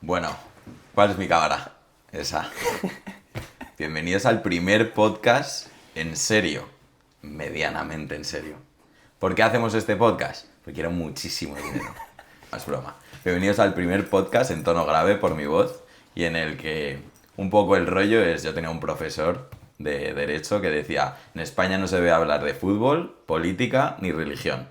Bueno, ¿cuál es mi cámara? Esa. Bienvenidos al primer podcast en serio, medianamente en serio. ¿Por qué hacemos este podcast? Porque quiero muchísimo dinero. No es broma. Bienvenidos al primer podcast en tono grave por mi voz y en el que un poco el rollo es, yo tenía un profesor de Derecho que decía, en España no se debe hablar de fútbol, política ni religión.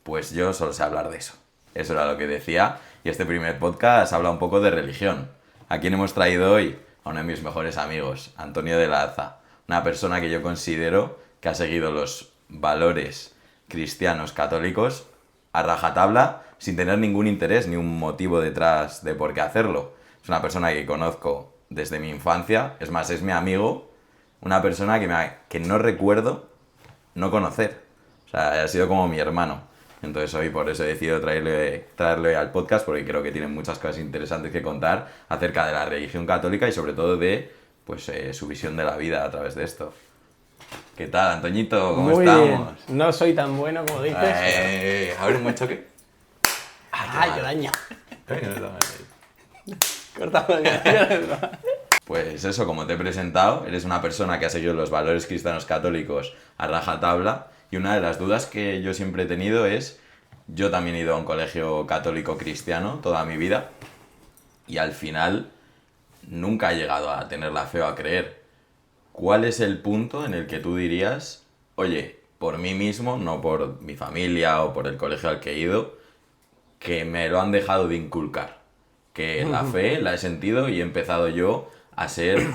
Pues yo solo sé hablar de eso. Eso era lo que decía. Y este primer podcast habla un poco de religión. ¿A quién hemos traído hoy? A uno de mis mejores amigos, Antonio de la Aza. Una persona que yo considero que ha seguido los valores cristianos católicos a rajatabla, sin tener ningún interés ni un motivo detrás de por qué hacerlo. Es una persona que conozco desde mi infancia. Es más, es mi amigo. Una persona que no recuerdo no conocer. O sea, ha sido como mi hermano. Entonces hoy por eso he decidido traerle al podcast porque creo que tiene muchas cosas interesantes que contar acerca de la religión católica y sobre todo de su visión de la vida a través de esto. ¿Qué tal, Antoñito? ¿Cómo Muy estamos? bien. No soy tan bueno como dices. A ver, un buen choque. ¡Ay, qué daño! Cortamos. Cortamos. Pues eso, como te he presentado, eres una persona que ha seguido los valores cristianos católicos a rajatabla y una de las dudas que yo siempre he tenido es, yo también he ido a un colegio católico cristiano toda mi vida y al final nunca he llegado a tener la fe o a creer. ¿Cuál es el punto en el que tú dirías, oye, por mí mismo, no por mi familia o por el colegio al que he ido, que me lo han dejado de inculcar? Que la fe la he sentido y he empezado yo a ser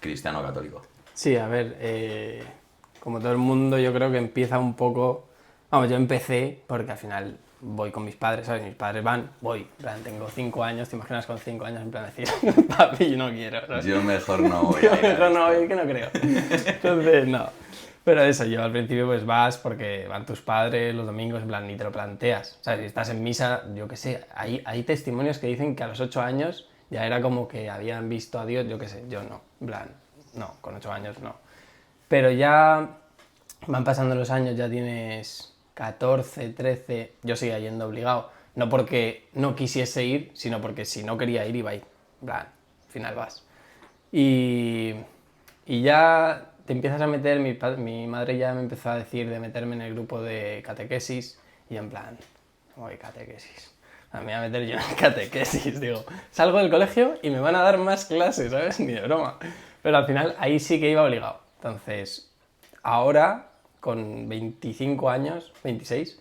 cristiano católico. Sí, a ver, como todo el mundo yo creo que empieza un poco... Vamos, yo empecé porque al final voy con mis padres, ¿sabes? Mis padres voy. En plan, tengo 5 años, ¿te imaginas con 5 años? En plan decir, papi, yo no quiero, ¿sabes? Yo mejor no voy Yo a ir a mejor no esto. voy, que no creo. Entonces, no. Pero eso, yo al principio pues vas porque van tus padres los domingos, en plan, ni te lo planteas. O sea, si estás en misa, yo qué sé, hay testimonios que dicen que a los 8 años ya era como que habían visto a Dios, yo qué sé, yo no. En plan, no, con 8 años no. Pero ya van pasando los años, ya tienes 14, 13, yo seguía yendo obligado. No porque no quisiese ir, sino porque si no quería ir, iba a ir. En plan, al final vas. Y ya te empiezas a meter, mi madre ya me empezó a decir de meterme en el grupo de catequesis y en plan, ¿cómo que catequesis? Me voy a meter yo en catequesis, digo, salgo del colegio y me van a dar más clases, ¿sabes? Ni de broma. Pero al final ahí sí que iba obligado. Entonces, ahora, con 25 años, 26,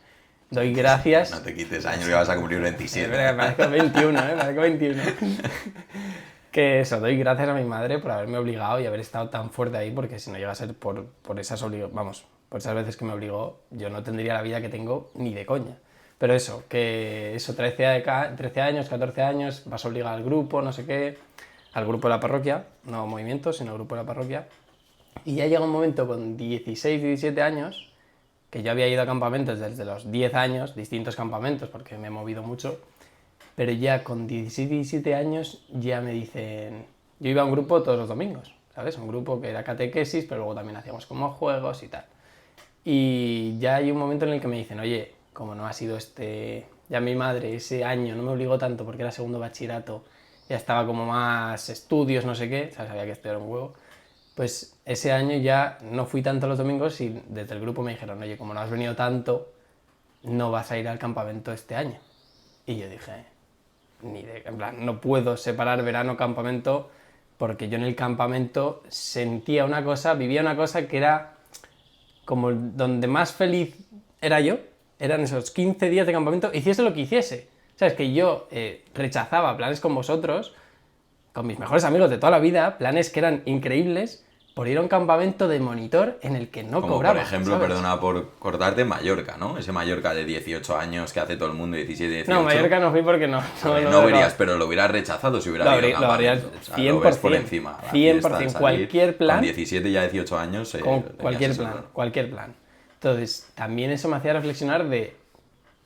doy gracias... No te quites años que vas a cumplir 27. Me parezco 21, parezco 21. Que eso, doy gracias a mi madre por haberme obligado y haber estado tan fuerte ahí, porque si no llega a ser por esas por esas veces que me obligó, yo no tendría la vida que tengo ni de coña. Pero eso, que eso, 13 años, 14 años, vas obligado al grupo, no sé qué, al grupo de la parroquia, no movimiento, sino al grupo de la parroquia. Y ya llega un momento con 16, 17 años, que yo había ido a campamentos desde los 10 años, distintos campamentos, porque me he movido mucho, pero ya con 16, 17 años ya me dicen... Yo iba a un grupo todos los domingos, ¿sabes? Un grupo que era catequesis, pero luego también hacíamos como juegos y tal. Y ya hay un momento en el que me dicen, oye, como no ha sido ya mi madre ese año no me obligó tanto porque era segundo bachillerato, ya estaba como más estudios, no sé qué, o sea, sabía que estudiar un huevo, pues ese año ya no fui tanto los domingos y desde el grupo me dijeron, oye, como no has venido tanto, no vas a ir al campamento este año. Y yo dije, en plan, no puedo separar verano-campamento porque yo en el campamento sentía una cosa, vivía una cosa que era como donde más feliz era yo, eran esos 15 días de campamento, hiciese lo que hiciese. O sea, es que yo rechazaba planes con vosotros, con mis mejores amigos de toda la vida, planes que eran increíbles, por ir a un campamento de monitor en el que no Como cobraba. por ejemplo, ¿sabes? perdona por cortarte, Mallorca, ¿no? Ese Mallorca de 18 años que hace todo el mundo, 17, 18. No, Mallorca no fui porque no. No verías, pero lo hubieras rechazado si hubiera habido Lo habrías campamento. O sea, lo ves por 100%, encima. La 100%, fiesta, salir, cualquier plan. Con 17 ya 18 años. Cualquier plan. Entonces, también eso me hacía reflexionar de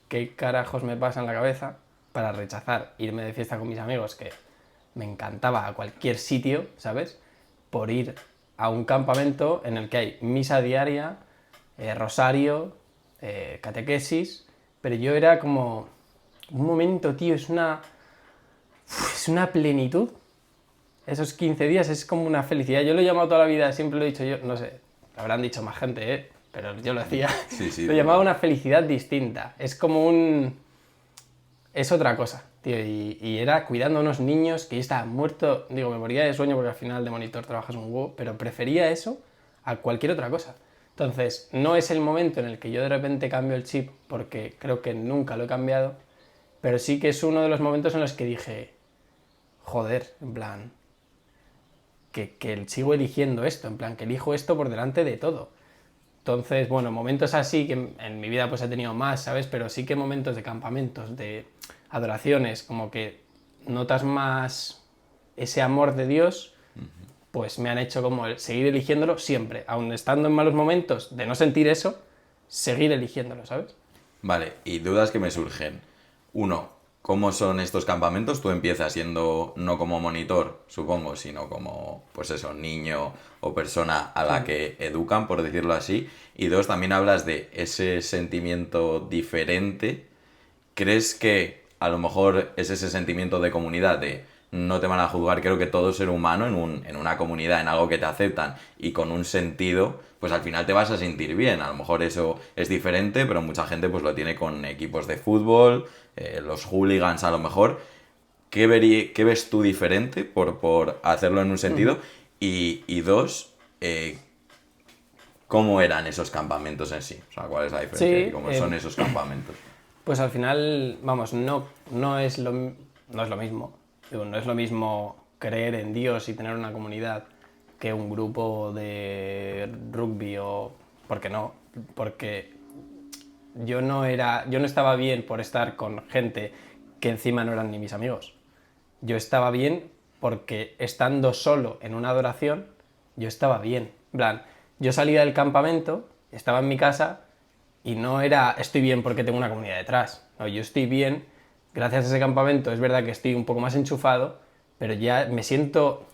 qué carajos me pasa en la cabeza para rechazar irme de fiesta con mis amigos, que me encantaba a cualquier sitio, ¿sabes? Por ir a un campamento en el que hay misa diaria, rosario, catequesis, pero yo era como un momento, tío, es es una plenitud. Esos 15 días es como una felicidad. Yo lo he llamado toda la vida, siempre lo he dicho yo, no sé, lo habrán dicho más gente, pero yo lo decía. Sí, Lo llamaba una felicidad distinta. Es como es otra cosa, tío. Y era cuidando a unos niños que yo estaba muerto. Digo, me moría de sueño porque al final de monitor trabajas un huevo, pero prefería eso a cualquier otra cosa. Entonces, no es el momento en el que yo de repente cambio el chip, porque creo que nunca lo he cambiado, pero sí que es uno de los momentos en los que dije, joder, en plan, que sigo eligiendo esto, en plan, que elijo esto por delante de todo. Entonces, bueno, momentos así, que en mi vida pues he tenido más, ¿sabes? Pero sí que momentos de campamentos, de adoraciones, como que notas más ese amor de Dios, pues me han hecho como seguir eligiéndolo siempre, aun estando en malos momentos, de no sentir eso, seguir eligiéndolo, ¿sabes? Vale, y dudas que me surgen. Uno, ¿cómo son estos campamentos? Tú empiezas siendo no como monitor, supongo, sino como, pues eso, niño o persona a la que educan, por decirlo así. Y dos, también hablas de ese sentimiento diferente. ¿Crees que a lo mejor es ese sentimiento de comunidad, de no te van a juzgar? Creo que todo ser humano en una comunidad, en algo que te aceptan y con un sentido, pues al final te vas a sentir bien. A lo mejor eso es diferente, pero mucha gente pues lo tiene con equipos de fútbol, los hooligans a lo mejor. ¿Qué ves tú diferente por hacerlo en un sentido? Y dos, ¿cómo eran esos campamentos en sí? O sea, ¿cuál es la diferencia? Sí, ¿Y cómo son esos campamentos? pues al final, vamos, no es lo mismo. Digo, no es lo mismo creer en Dios y tener una comunidad que un grupo de rugby o... ¿Por qué no? Porque yo no estaba bien por estar con gente que encima no eran ni mis amigos. Yo estaba bien porque estando solo en una adoración, yo estaba bien. En plan, yo salía del campamento, estaba en mi casa y no era estoy bien porque tengo una comunidad detrás. No, yo estoy bien gracias a ese campamento. Es verdad que estoy un poco más enchufado, pero ya me siento...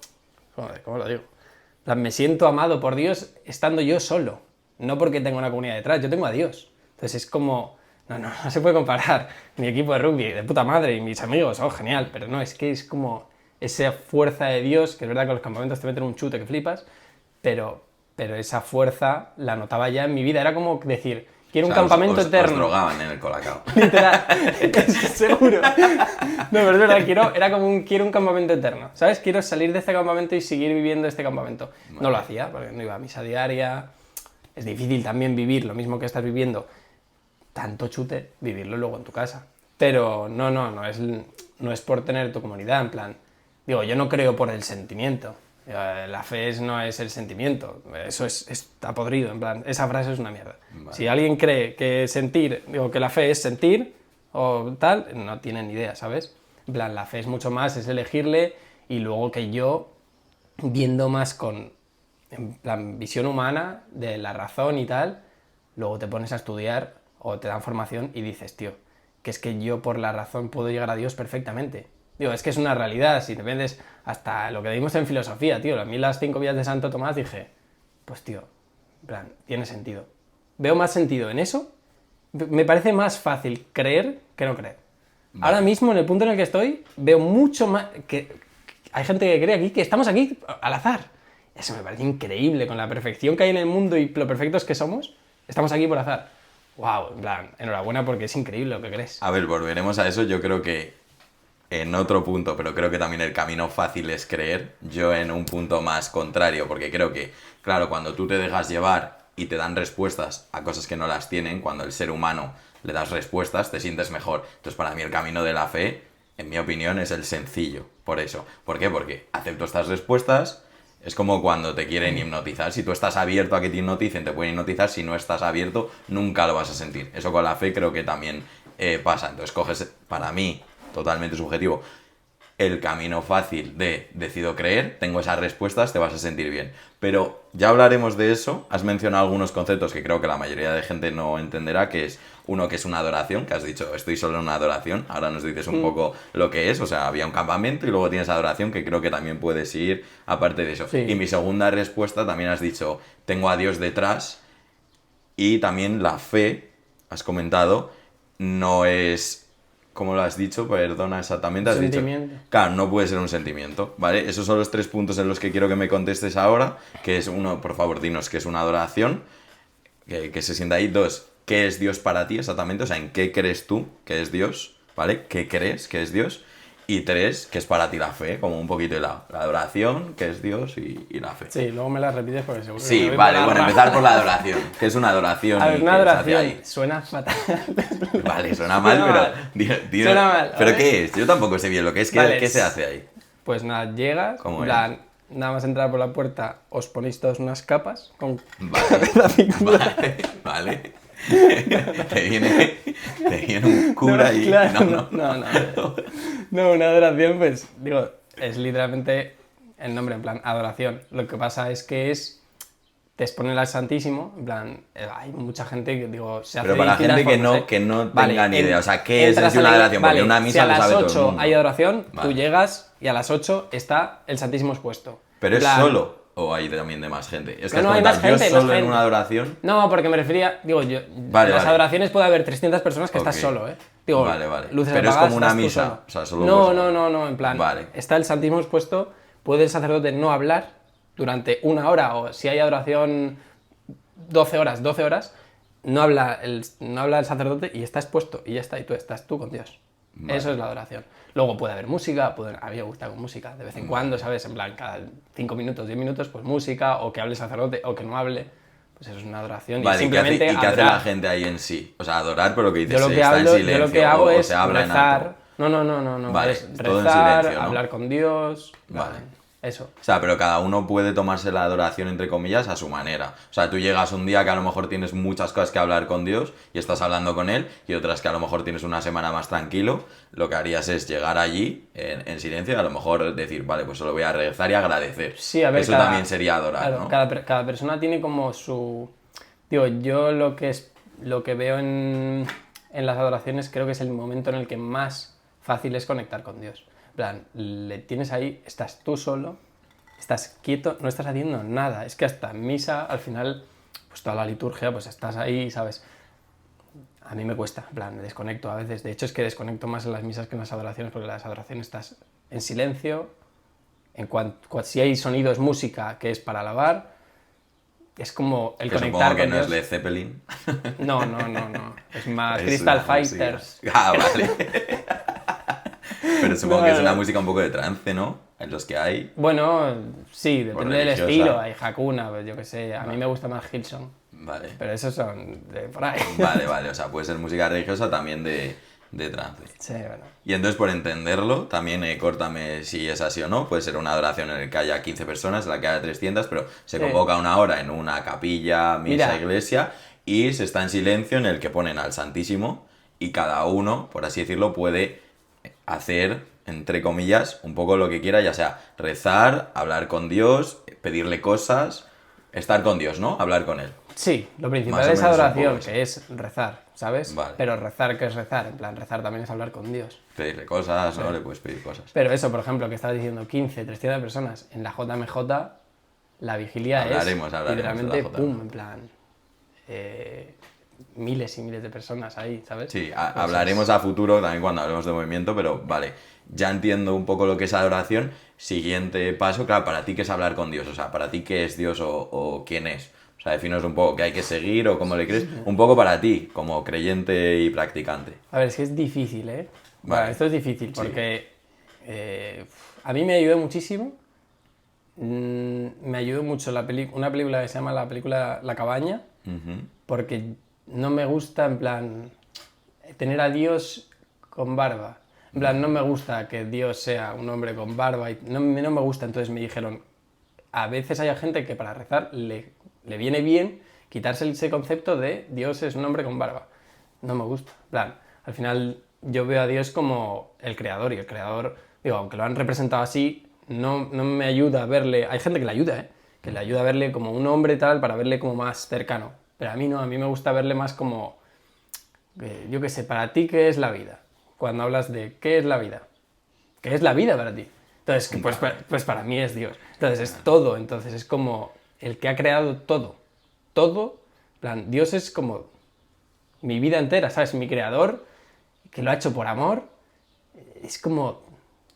Joder, ¿cómo lo digo? En plan, me siento amado por Dios estando yo solo. No porque tengo una comunidad detrás, yo tengo a Dios. Entonces es como... No se puede comparar. Mi equipo de rugby, de puta madre, y mis amigos, oh, genial. Pero no, es que es como esa fuerza de Dios, que es verdad que los campamentos te meten un chute que flipas, pero esa fuerza la notaba ya en mi vida. Era como decir, quiero un campamento eterno. Os drogaban en el Colacao. Literal, seguro. No, pero es verdad, quiero un campamento eterno, ¿sabes? Quiero salir de este campamento y seguir viviendo este campamento. Vale. No lo hacía, porque no iba a misa diaria. Es difícil también vivir lo mismo que estás viviendo, tanto chute, vivirlo luego en tu casa. Pero no es por tener tu comunidad, en plan... Digo, yo no creo por el sentimiento. La fe no es el sentimiento. Eso está podrido, en plan, esa frase es una mierda. Vale. Si alguien cree que que la fe es sentir o tal, no tiene ni idea, ¿sabes? En plan, la fe es mucho más, es elegirle, y luego que yo, viendo más con, en plan, visión humana de la razón y tal, luego te pones a estudiar o te dan formación y dices, tío, que es que yo por la razón puedo llegar a Dios perfectamente. Digo, es que es una realidad. Si te vendes hasta lo que vimos en filosofía, tío, a mí las 5 vías de Santo Tomás dije, pues tío, en plan, tiene sentido. Veo más sentido en eso. Me parece más fácil creer que no creer. Vale. Ahora mismo, en el punto en el que estoy, veo mucho más... que hay gente que cree aquí que estamos aquí al azar. Eso me parece increíble, con la perfección que hay en el mundo y lo perfectos que somos, estamos aquí por azar. Wow, en plan, enhorabuena porque es increíble lo que crees. A ver, volveremos a eso. Yo creo que en otro punto, pero creo que también el camino fácil es creer. Yo en un punto más contrario, porque creo que, claro, cuando tú te dejas llevar y te dan respuestas a cosas que no las tienen, cuando el ser humano le das respuestas, te sientes mejor. Entonces, para mí el camino de la fe, en mi opinión, es el sencillo. Por eso. ¿Por qué? Porque acepto estas respuestas. Es como cuando te quieren hipnotizar. Si tú estás abierto a que te hipnoticen, te pueden hipnotizar. Si no estás abierto, nunca lo vas a sentir. Eso con la fe creo que también pasa. Entonces coges, para mí, totalmente subjetivo, el camino fácil de decido creer, tengo esas respuestas, te vas a sentir bien. Pero ya hablaremos de eso. Has mencionado algunos conceptos que creo que la mayoría de gente no entenderá, que es uno que es una adoración, que has dicho, estoy solo en una adoración. Ahora nos dices un poco lo que es, o sea, había un campamento y luego tienes adoración, que creo que también puedes ir aparte de eso. Sí. Y mi segunda respuesta también has dicho, tengo a Dios detrás, y también la fe, has comentado, no es ¿cómo lo has dicho? Perdona exactamente. Has dicho, Sentimiento. claro, no puede ser un sentimiento, ¿vale? Esos son los 3 puntos en los que quiero que me contestes ahora, que es uno, por favor, dinos qué es una adoración, que se sienta ahí. 2, ¿qué es Dios para ti exactamente? O sea, ¿en qué crees tú que es Dios? ¿Vale? ¿Qué crees que es Dios? Y 3, ¿qué es para ti la fe? Como un poquito de la adoración, ¿qué es Dios? Y la fe. Sí, luego me las repites porque seguro que Sí, me voy vale, por la bueno, rama. empezar por la adoración. ¿Qué es una adoración? A ver, y una qué se hace adoración ahí? suena fatal. Vale, suena mal, Suena pero... mal. Dime, Suena mal, ¿pero ¿vale? qué es? Yo tampoco sé bien lo que es. Vale, ¿Qué se hace ahí? Pues nada, llegas, ¿Cómo en es? plan, nada más entrar por la puerta, os ponéis todas unas capas con Vale, cabeza circular. vale. Te viene un cura y... Claro, no, una adoración, pues, digo, es literalmente el nombre, en plan, adoración. Lo que pasa es que te exponen al Santísimo, en plan, hay mucha gente que, digo, se hace Pero de para distintas gente formas, que no Vale, tenga ni idea, o sea, ¿qué es en entras sí a una la- adoración? Porque vale, una si misa a lo las sabe todo el 8 mundo. hay adoración, Vale. tú llegas y a las 8 está el Santísimo expuesto. ¿Pero En es plan, solo? ¿O hay también de más gente? Es que No, has hay más comentado, gente, yo más solo en gente. una adoración... No, porque me refería, digo, yo, Vale, en las vale. adoraciones puede haber 300 personas que estás Ok. solo, ¿eh? Digo, Vale, vale. luces Pero es apagadas, como una estás tú misa, solo. o sea, solo No, pues- no, en plan, Vale. está el Santísimo expuesto, puede el sacerdote no hablar durante 1 hora, o si hay adoración 12 horas, no habla el sacerdote y está expuesto, y ya está, y tú estás tú con Dios. Vale. Eso es la adoración. Luego puede haber música, a mí me gusta con música, de vez en cuando, ¿sabes? En plan, cada 5 minutos, 10 minutos, pues música, o que hable el sacerdote, o que no hable, pues eso es una adoración. Vale, y simplemente ¿y qué hace adorar. la gente ahí en sí? O sea, adorar, pero lo que dices, Yo lo que está hablo, en silencio, yo lo que hago o es se habla en rezar. alto. No. Vale, Es todo en rezar, silencio, ¿no? hablar con Dios. Vale. Eso. O sea, pero cada uno puede tomarse la adoración, entre comillas, a su manera. O sea, tú llegas un día que a lo mejor tienes muchas cosas que hablar con Dios y estás hablando con Él, y otras que a lo mejor tienes una semana más tranquilo, lo que harías es llegar allí en silencio y a lo mejor decir, vale, pues solo voy a rezar y agradecer. Sí, a ver, eso también sería adorar, claro, ¿no? cada persona tiene como su... Digo, yo lo que veo en las adoraciones creo que es el momento en el que más fácil es conectar con Dios. En plan, le tienes ahí, estás tú solo, estás quieto, no estás haciendo nada. Es que hasta en misa, al final, pues toda la liturgia, pues estás ahí, ¿sabes? A mí me cuesta, en plan, me desconecto a veces. De hecho, es que desconecto más en las misas que en las adoraciones, porque en las adoraciones estás en silencio. Si hay sonido es música, que es para alabar. Es como el Que conectar supongo que con no Dios. es Led Zeppelin. No. Es más Es Crystal una música. Fighters. Ah, vale. Pero supongo que es una No. música un poco de trance, ¿no? En los que hay... Bueno, sí, depende del religiosa. estilo. Hay Hakuna, pues yo qué sé. A mí me gusta más Hillsong. Vale. Pero esos son de por ahí. Vale. O sea, puede ser música religiosa también de trance. Sí, bueno. Y entonces, por entenderlo, también córtame si es así o no. Puede ser una adoración en la que haya 15 personas, en la que haya 300, pero se Sí. convoca una hora en una capilla, misa, Mira. iglesia, y se está en silencio en el que ponen al Santísimo y cada uno, por así decirlo, puede hacer, entre comillas, un poco lo que quiera, ya sea rezar, hablar con Dios, pedirle cosas, estar con Dios, ¿no? Hablar con Él. Sí, lo Más principal o es menos un poco adoración, eso. que es rezar, ¿sabes? Vale. Pero rezar, ¿qué es rezar? En plan, rezar también es hablar con Dios. Pedirle cosas, ¿no? Le puedes pedir cosas. Pero eso, por ejemplo, que estabas diciendo 15, 300 personas en la JMJ, la vigilia Hablaremos es de la literalmente JMJ. pum, en plan, miles y miles de personas ahí, ¿sabes? Sí, Pues hablaremos a futuro también cuando hablemos de movimiento, pero vale, ya entiendo un poco lo que es adoración. Siguiente paso, claro, para ti, ¿qué es hablar con Dios? O sea, para ti, ¿qué es Dios o quién es? O sea, definos un poco qué hay que seguir o cómo le crees. Un poco para ti, como creyente y practicante. A ver, es que es difícil, ¿eh? Vale. Bueno, esto es difícil porque a mí me ayudó muchísimo. Me ayudó mucho una película que se llama la película La Cabaña, Ujú. porque no me gusta, en plan, tener a Dios con barba. En plan, no me gusta que Dios sea un hombre con barba. Y no me gusta, entonces me dijeron, a veces hay gente que para rezar le viene bien quitarse ese concepto de Dios es un hombre con barba. No me gusta. En plan, al final yo veo a Dios como el creador, y el creador, digo, aunque lo han representado así, no me ayuda a verle. Hay gente que le ayuda, ¿eh? Que le ayuda a verle como un hombre tal, para verle como más cercano. Pero a mí no, a mí me gusta verle más como, yo qué sé, para ti, ¿qué es la vida? Cuando hablas de ¿qué es la vida? ¿Qué es la vida para ti? Entonces, pues para mí es Dios. Entonces es todo, entonces es como el que ha creado todo. Todo, en plan, Dios es como mi vida entera, ¿sabes? Mi creador, que lo ha hecho por amor, es como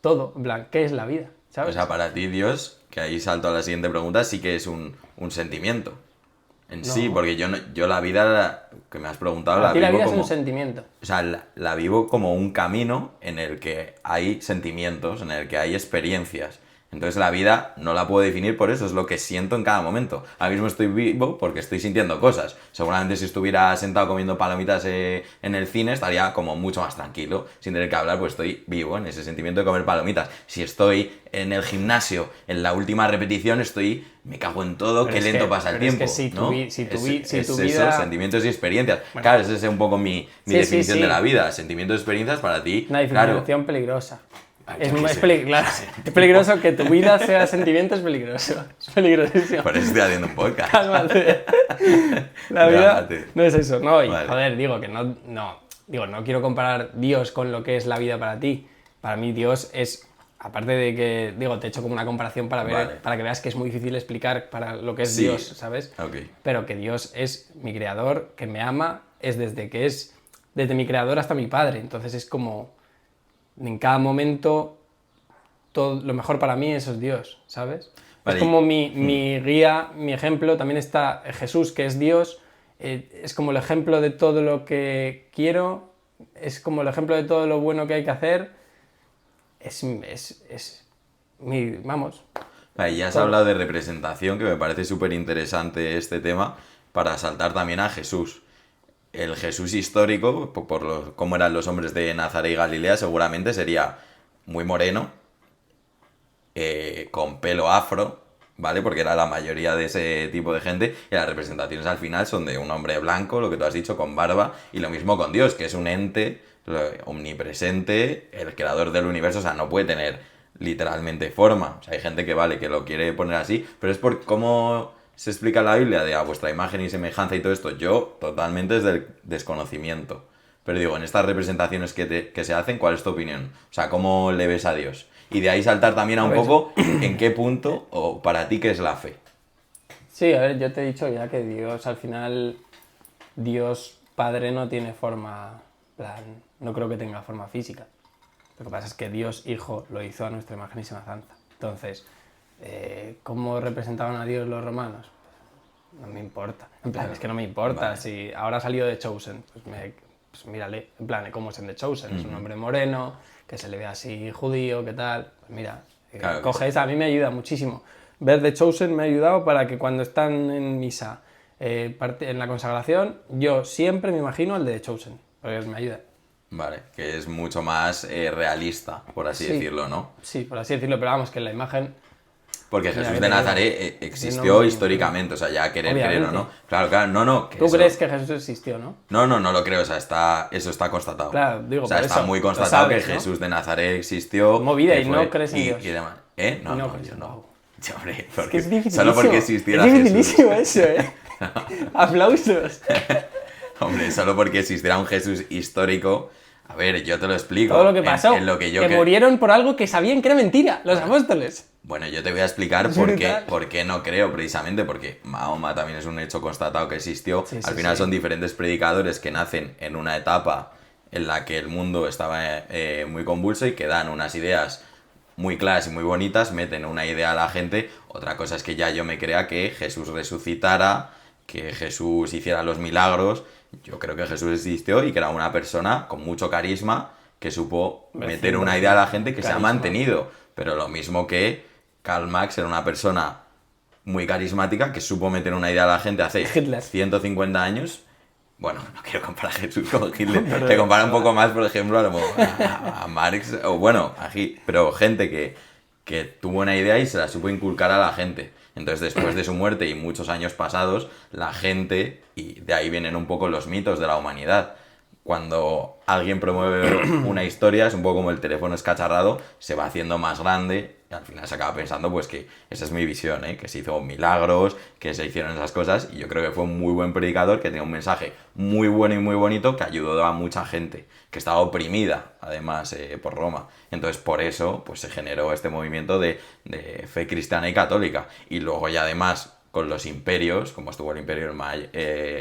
todo, en plan, ¿qué es la vida? ¿Sabes? O sea, para ti Dios, que ahí salto a la siguiente pregunta, sí que es un sentimiento. En sí, No. porque yo la vida que me has preguntado Para la ti la vivo vida como... es un sentimiento. O sea, la vivo como un camino en el que hay sentimientos, en el que hay experiencias. Entonces la vida no la puedo definir por eso, es lo que siento en cada momento. Ahora mismo estoy vivo porque estoy sintiendo cosas. Seguramente si estuviera sentado comiendo palomitas en el cine estaría como mucho más tranquilo, sin tener que hablar, pues estoy vivo en ese sentimiento de comer palomitas. Si estoy en el gimnasio, en la última repetición, me cago en todo, Pero qué es lento que- pasa el pero es tiempo. que si tu ¿no? vi- si tu vi- si Es tu eso, vida- sentimientos y experiencias. Claro, esa es un poco mi Sí, definición sí. de la vida. Sentimientos y experiencias para ti, Una claro. definición peligrosa. Yo qué sé. Claro, es peligroso que tu vida sea sentimiento, es peligroso. Es peligrosísimo. Por eso estoy haciendo un podcast. Cálmate. La vida Cálmate. no es eso, no. Y, Vale. joder, digo que no quiero comparar Dios con lo que es la vida para ti. Para mí Dios es, aparte de que, te he hecho como una comparación para ver, Vale. para que veas que es muy difícil explicar para lo que es Sí. Dios, ¿sabes? Ok. Pero que Dios es mi creador, que me ama, es desde mi creador hasta mi padre. Entonces es como, en cada momento, todo lo mejor para mí eso es Dios, ¿sabes? Vale, Es como mi guía, mi ejemplo, también está Jesús, que es Dios, es como el ejemplo de todo lo que quiero, es como el ejemplo de todo lo bueno que hay que hacer, vamos. Vale, ya has Todo. hablado de representación, que me parece súper interesante este tema, para saltar también a Jesús. El Jesús histórico, cómo eran los hombres de Nazaret y Galilea, seguramente sería muy moreno, con pelo afro, ¿vale? Porque era la mayoría de ese tipo de gente, y las representaciones al final son de un hombre blanco, lo que tú has dicho, con barba, y lo mismo con Dios, que es un ente omnipresente, el creador del universo, o sea, no puede tener literalmente forma. O sea, hay gente que vale, que lo quiere poner así, pero es por cómo se explica en la Biblia de a vuestra imagen y semejanza y todo esto, yo totalmente desde el desconocimiento. Pero digo, en estas representaciones que se hacen, ¿cuál es tu opinión? O sea, ¿cómo le ves a Dios? Y de ahí saltar también a un A ver. poco en qué punto, o para ti, ¿qué es la fe? Sí, a ver, yo te he dicho ya que Dios, al final, Dios Padre no tiene forma, plan, no creo que tenga forma física. Lo que pasa es que Dios Hijo lo hizo a nuestra imagen y semejanza. Entonces, ¿cómo representaban a Dios los romanos? No me importa. En plan, es que no me importa. Vale. Si ahora ha salido The Chosen, pues mírale. En plan, ¿cómo es en The Chosen? Es un hombre moreno, que se le ve así judío, ¿qué tal? Pues mira, Claro que coge esa. A mí me ayuda muchísimo. Ver The Chosen me ha ayudado para que cuando están en misa, en la consagración, yo siempre me imagino el de The Chosen, porque me ayuda. Vale, que es mucho más realista, por así Sí. decirlo, ¿no? Sí, por así decirlo, pero vamos, que la imagen... Porque Mira, Jesús que de te Nazaret digo, existió no- históricamente, o sea, ya querer creer o Obviamente. no. Claro, no. Que ¿Tú eso- crees que Jesús existió, no? No lo creo, o sea, eso está constatado. Claro, digo, o sea, por está eso, muy lo constatado sabes, que ¿no? Jesús de Nazaret existió. Movida, que y no crees en Dios. y demás. ¿Eh? No, Y no no, crees yo en no. Dios. Yo, hombre, Es porque- que es dificilísimo. solo porque existiera es Jesús. dificilísimo eso, ¿eh? Aplausos. Hombre, solo porque existiera un Jesús histórico. A ver, yo te lo explico. Todo lo que pasó. En lo que yo que murieron por algo que sabían que era mentira, los apóstoles. Bueno, yo te voy a explicar Es por qué, brutal. por qué no creo, precisamente porque Mahoma también es un hecho constatado que existió. Sí, Al sí, final sí. son diferentes predicadores que nacen en una etapa en la que el mundo estaba muy convulso y que dan unas ideas muy claras y muy bonitas, meten una idea a la gente. Otra cosa es que ya yo me crea que Jesús resucitara, que Jesús hiciera los milagros. Yo creo que Jesús existió y que era una persona con mucho carisma que supo meter una idea a la gente que se ha Carisma. mantenido. Pero lo mismo que Karl Marx era una persona muy carismática que supo meter una idea a la gente hace Hitler. 150 años. Bueno, no quiero comparar a Jesús con Hitler. Te compara un poco más, por ejemplo, a Marx, o bueno, pero gente que tuvo una idea y se la supo inculcar a la gente. Entonces, después de su muerte y muchos años pasados, la gente, y de ahí vienen un poco los mitos de la humanidad. Cuando alguien promueve una historia, es un poco como el teléfono escacharrado, se va haciendo más grande y al final se acaba pensando pues que esa es mi visión, ¿eh? Que se hizo milagros, que se hicieron esas cosas, y yo creo que fue un muy buen predicador que tenía un mensaje muy bueno y muy bonito que ayudó a mucha gente que estaba oprimida además por Roma. Entonces por eso pues se generó este movimiento de fe cristiana y católica, y luego ya además con los imperios, como estuvo el imperio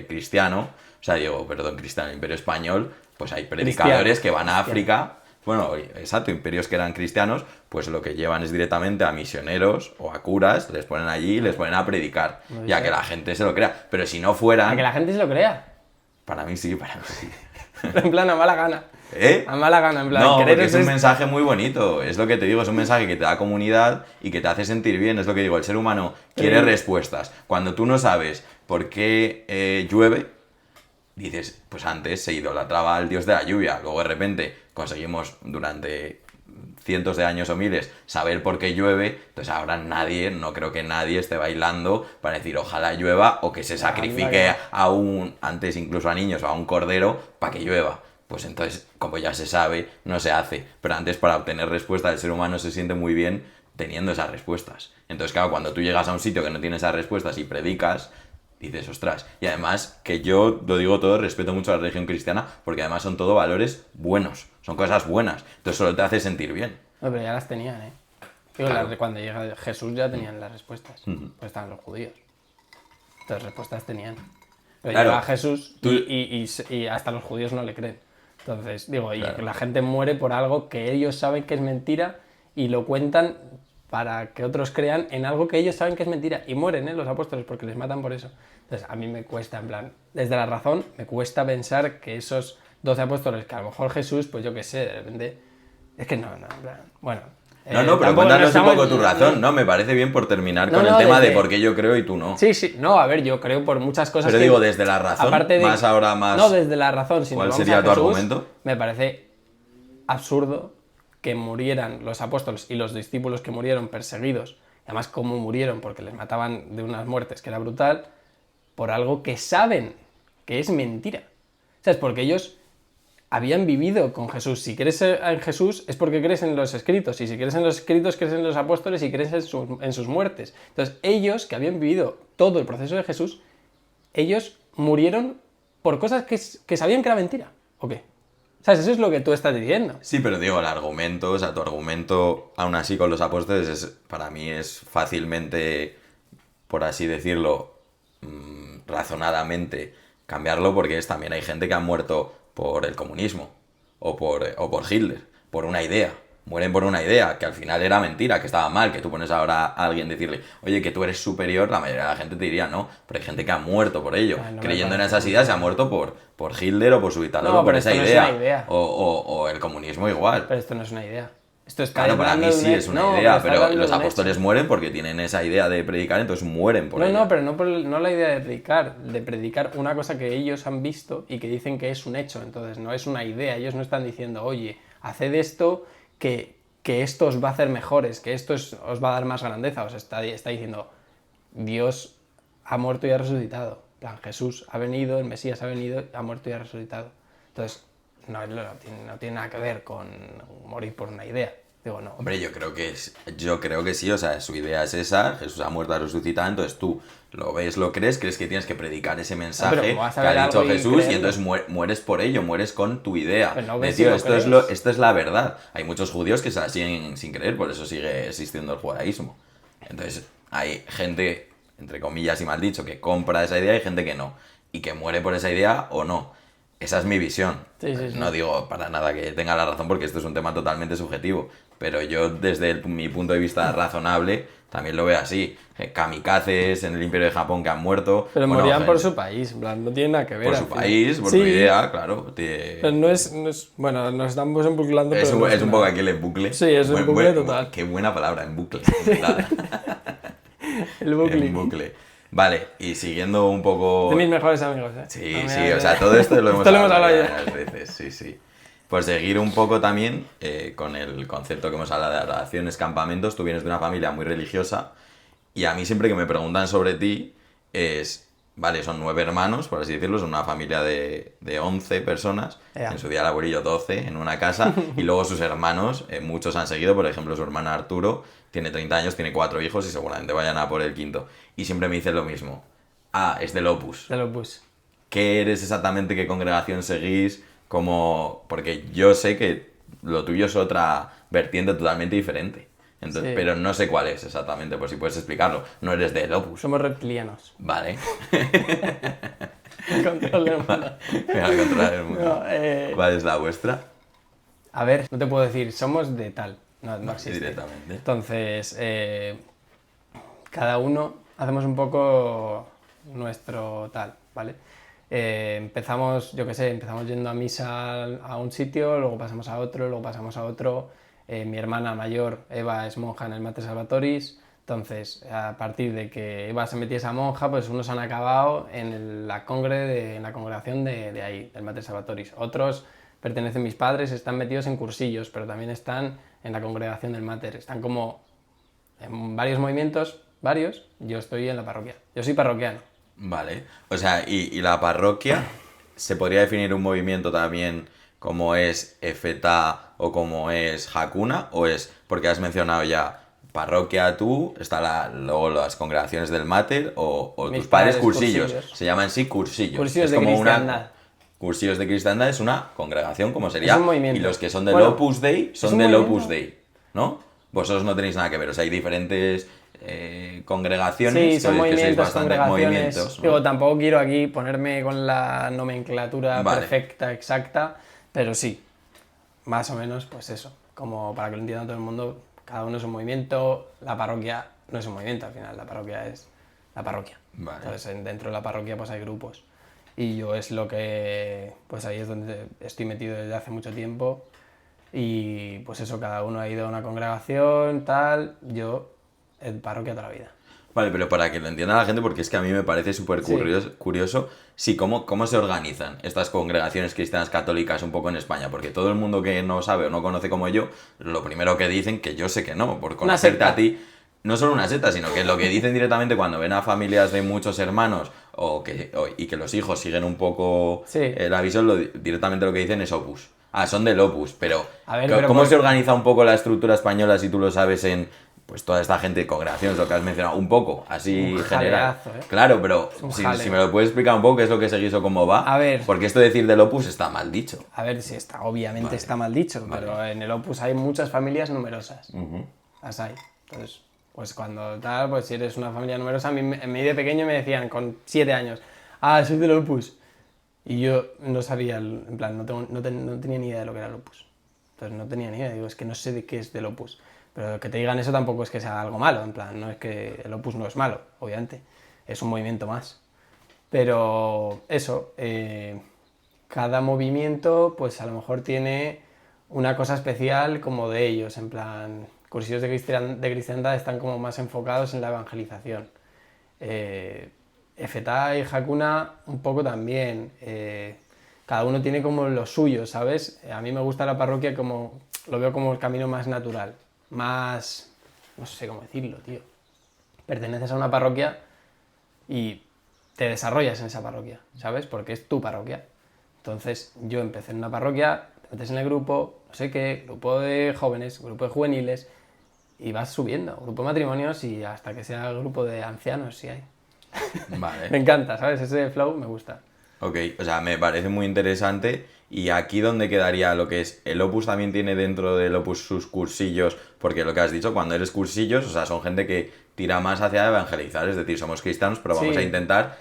cristiano, o sea, digo, perdón, cristiano, el imperio español, pues hay predicadores Cristiano, que van a cristiano. África, bueno, exacto, imperios que eran cristianos, pues lo que llevan es directamente a misioneros o a curas, les ponen allí y les ponen a predicar, Muy y a bien. que la gente se lo crea. Pero si no A fueran, que la gente se lo crea. para mí sí, para mí sí. En plan, a mala gana. ¿Eh? A mala gana, en plan, No, porque quereros es un esto. mensaje muy bonito, es lo que te digo, es un mensaje que te da comunidad y que te hace sentir bien, es lo que digo, el ser humano quiere respuestas. Cuando tú no sabes por qué llueve, dices, pues antes se idolatraba al dios de la lluvia, luego de repente conseguimos durante cientos de años o miles saber por qué llueve, entonces ahora nadie, no creo que nadie esté bailando para decir ojalá llueva o que se sacrifique a un, antes incluso a niños, a un cordero para que llueva. Pues entonces, como ya se sabe, no se hace. Pero antes para obtener respuesta el ser humano se siente muy bien teniendo esas respuestas. Entonces, claro, cuando tú llegas a un sitio que no tiene esas respuestas y predicas, dices, ostras. Y además, que yo lo digo todo, respeto mucho a la religión cristiana, porque además son todo valores buenos, son cosas buenas. Entonces solo te hace sentir bien. No, pero ya las tenían, ¿eh? Digo, Claro. cuando llega Jesús ya tenían las respuestas. Pues estaban los judíos. Entonces respuestas tenían. Pero Claro. llega Jesús Tú- y hasta los judíos no le creen. Entonces, digo, y Claro. la gente muere por algo que ellos saben que es mentira y lo cuentan para que otros crean en algo que ellos saben que es mentira. Y mueren, ¿eh? Los apóstoles porque les matan por eso. Entonces, a mí me cuesta, en plan, desde la razón, me cuesta pensar que esos 12 apóstoles, que a lo mejor Jesús, pues yo qué sé, de repente... Es que no, en plan, bueno... No, pero tampoco cuéntanos un estamos- poco tu razón. No, me parece bien por terminar con No, el no, tema de desde- por qué yo creo y tú no. Sí, sí, no, a ver, yo creo por muchas cosas Pero que... digo, desde la razón, más ahora, más... No, desde la razón, si nos ¿Cuál vamos sería a tu Jesús, argumento? me parece absurdo que murieran los apóstoles y los discípulos que murieron perseguidos, y además cómo murieron, porque les mataban de unas muertes que era brutal, por algo que saben que es mentira. ¿Sabes? Porque ellos habían vivido con Jesús. Si crees en Jesús es porque crees en los escritos. Y si crees en los escritos, crees en los apóstoles y crees en sus muertes. Entonces, ellos que habían vivido todo el proceso de Jesús, ellos murieron por cosas que sabían que era mentira. ¿O qué? ¿Sabes? Eso es lo que tú estás diciendo. Sí, pero digo, el argumento, o sea, tu argumento, aún así con los apóstoles, para mí es fácilmente, por así decirlo, razonadamente cambiarlo, porque también hay gente que ha muerto por el comunismo o por Hitler, por una idea. Mueren por una idea que al final era mentira, que estaba mal, que tú pones ahora a alguien decirle, oye, que tú eres superior, la mayoría de la gente te diría no, pero hay gente que ha muerto por ello, Ay, no me creyendo en parece. esas ideas, se ha muerto por Hitler o por su dictador No, o por pero esa esto no es idea, una idea. O el comunismo igual. Pero esto no es una idea. Esto está Claro, para hablando mí de sí es una No, idea, está pero hablando los de un apóstoles hecho. mueren porque tienen esa idea de predicar, entonces mueren por No, ello. no, pero no la idea de predicar una cosa que ellos han visto y que dicen que es un hecho. Entonces no es una idea. Ellos no están diciendo, oye, haced esto que esto os va a hacer mejores, que esto os va a dar más grandeza. Os está diciendo, Dios ha muerto y ha resucitado. En plan, Jesús ha venido, el Mesías ha venido, ha muerto y ha resucitado. Entonces, no tiene nada que ver con morir por una idea. Digo, no. Hombre, yo creo que sí, o sea, su idea es esa, Jesús ha muerto, ha resucitado, entonces tú lo ves, lo crees que tienes que predicar ese mensaje pero ¿cómo vas que a ver ha dicho algo y Jesús y creerlo? entonces mueres por ello, mueres con tu idea. Pero no de, ves tío, si lo esto es la verdad. Hay muchos judíos que se la siguen sin creer, por eso sigue existiendo el judaísmo. Entonces, hay gente, entre comillas y mal dicho, que compra esa idea y gente que no, y que muere por esa idea o no. Esa es mi visión. Sí, sí, sí. No digo para nada que tenga la razón porque esto es un tema totalmente subjetivo, pero yo desde mi punto de vista razonable también lo veo así. Kamikazes en el Imperio de Japón que han muerto. Pero bueno, morían por gente, su país, en plan, no tiene nada que ver. por al su final. país, por Sí, su idea, claro. Pero no es... Bueno, nos estamos embuclando, Es, pero un, no es un poco nada. aquí el bucle. Sí, es un bucle total. Qué buena palabra, en bucle. El bucle. En bucle. Vale, y siguiendo un poco... De mis mejores amigos, ¿eh? Sí, No me sí, hagas- o sea, todo esto lo hemos Esto lo hemos hablado hablado ya ya. varias veces, sí, sí. Pues seguir un poco también con el concepto que hemos hablado de oraciones, campamentos. Tú vienes de una familia muy religiosa y a mí siempre que me preguntan sobre ti es, vale, son 9 hermanos, por así decirlo, son una familia de 11 personas, Ya. en su día el abuelillo 12 en una casa y luego sus hermanos, muchos han seguido, por ejemplo, su hermana Arturo tiene 30 años, tiene 4 hijos y seguramente vayan a por el quinto. Y siempre me dicen lo mismo. Ah, es del Opus. Del Opus. ¿Qué eres exactamente? ¿Qué congregación seguís? Porque yo sé que lo tuyo es otra vertiente totalmente diferente. Entonces, Sí. pero no sé cuál es exactamente, por si puedes explicarlo. No eres del Opus. Somos reptilianos. Vale. Control del mundo. Venga, controlar el mundo. No, ¿Cuál es la vuestra? a ver, no te puedo decir, somos de tal. No, no existe. Directamente. Entonces, cada uno hacemos un poco nuestro tal, ¿vale? Empezamos, yo qué sé, empezamos yendo a misa a un sitio, luego pasamos a otro, luego pasamos a otro. Mi hermana mayor, Eva, es monja en el Mater Salvatoris. Entonces, a partir de que Eva se metiese a monja, pues unos han acabado en la congregación de ahí, del Mater Salvatoris. Otros pertenecen mis padres, están metidos en cursillos, pero también están en la congregación del Mater. Están como en varios movimientos, varios. Yo estoy en la parroquia. Yo soy parroquiano. Vale. O sea, y la parroquia, ¿se podría definir un movimiento también como es EFETA o como es Hakuna? ¿O es, porque has mencionado ya parroquia tú, luego las congregaciones del Mater o Mis tus padres padres, cursillos? cursillos. Se llaman sí cursillos. Cursillos Es de como cristiandad. Cursillos de cristiandad es una congregación, como sería. Es un movimiento. Y los que son del Bueno, Opus Dei es son un del movimiento. Opus Dei, ¿no? Vosotros no tenéis nada que ver, o sea, hay diferentes congregaciones. Sí, son que sois movimientos, bastante congregaciones. movimientos, ¿no? Digo, tampoco quiero aquí ponerme con la nomenclatura Vale. perfecta, exacta, pero sí, más o menos, pues eso. Como para que lo entienda todo el mundo, cada uno es un movimiento, la parroquia no es un movimiento al final, la parroquia es la parroquia. Vale. Entonces, dentro de la parroquia pues hay grupos. Y yo es lo que, pues ahí es donde estoy metido desde hace mucho tiempo. Y pues eso, cada uno ha ido a una congregación, tal, yo en parroquia toda la vida. Vale, pero para que lo entienda la gente, porque es que a mí me parece súper curioso, sí, cómo se organizan estas congregaciones cristianas católicas un poco en España, porque todo el mundo que no sabe o no conoce como yo, lo primero que dicen, que yo sé que no, por conocerte secta. a ti, no solo una secta, sino que lo que dicen directamente cuando ven a familias de muchos hermanos y que los hijos siguen un poco Sí. la visión, directamente lo que dicen es Opus. Ah, son del Opus, pero, A ver, pero ¿cómo por- se organiza un poco la estructura española si tú lo sabes en pues toda esta gente de congregaciones, lo que has mencionado, un poco, así Un general? jaleazo, ¿eh? Claro, pero un si jaleo. me lo puedes explicar un poco qué es lo que seguís o cómo va, A ver. porque esto de decir del Opus está mal dicho. A ver si está, obviamente Vale. está mal dicho, Vale. pero en el Opus hay muchas familias numerosas. Las hay. Entonces, pues cuando tal, pues si eres una familia numerosa, a mí de pequeño me decían con 7 años, ah, soy del Opus. Y yo no sabía, en plan, no tenía ni idea de lo que era el Opus. Entonces no tenía ni idea, digo, es que no sé de qué es del Opus. Pero que te digan eso tampoco es que sea algo malo, en plan, no es que el Opus no es malo, obviamente, es un movimiento más. Pero eso, cada movimiento pues a lo mejor tiene una cosa especial como de ellos, en plan, cursillos de cristiandad están como más enfocados en la evangelización. EFETA y Hakuna un poco también. Cada uno tiene como lo suyo, ¿sabes? A mí me gusta la parroquia como, lo veo como el camino más natural, más, no sé cómo decirlo, tío. Perteneces a una parroquia y te desarrollas en esa parroquia, ¿sabes? Porque es tu parroquia. Entonces yo empecé en una parroquia, te metes en el grupo, no sé qué, grupo de jóvenes, grupo de juveniles, y vas subiendo, grupo de matrimonios y hasta que sea grupo de ancianos, si hay. Vale. Me encanta, ¿sabes? Ese flow me gusta. Ok, o sea, me parece muy interesante. Y aquí donde quedaría lo que es el Opus también tiene dentro del Opus sus cursillos, porque lo que has dicho, cuando eres cursillos, o sea, son gente que tira más hacia evangelizar, es decir, somos cristianos, pero vamos Sí. a intentar,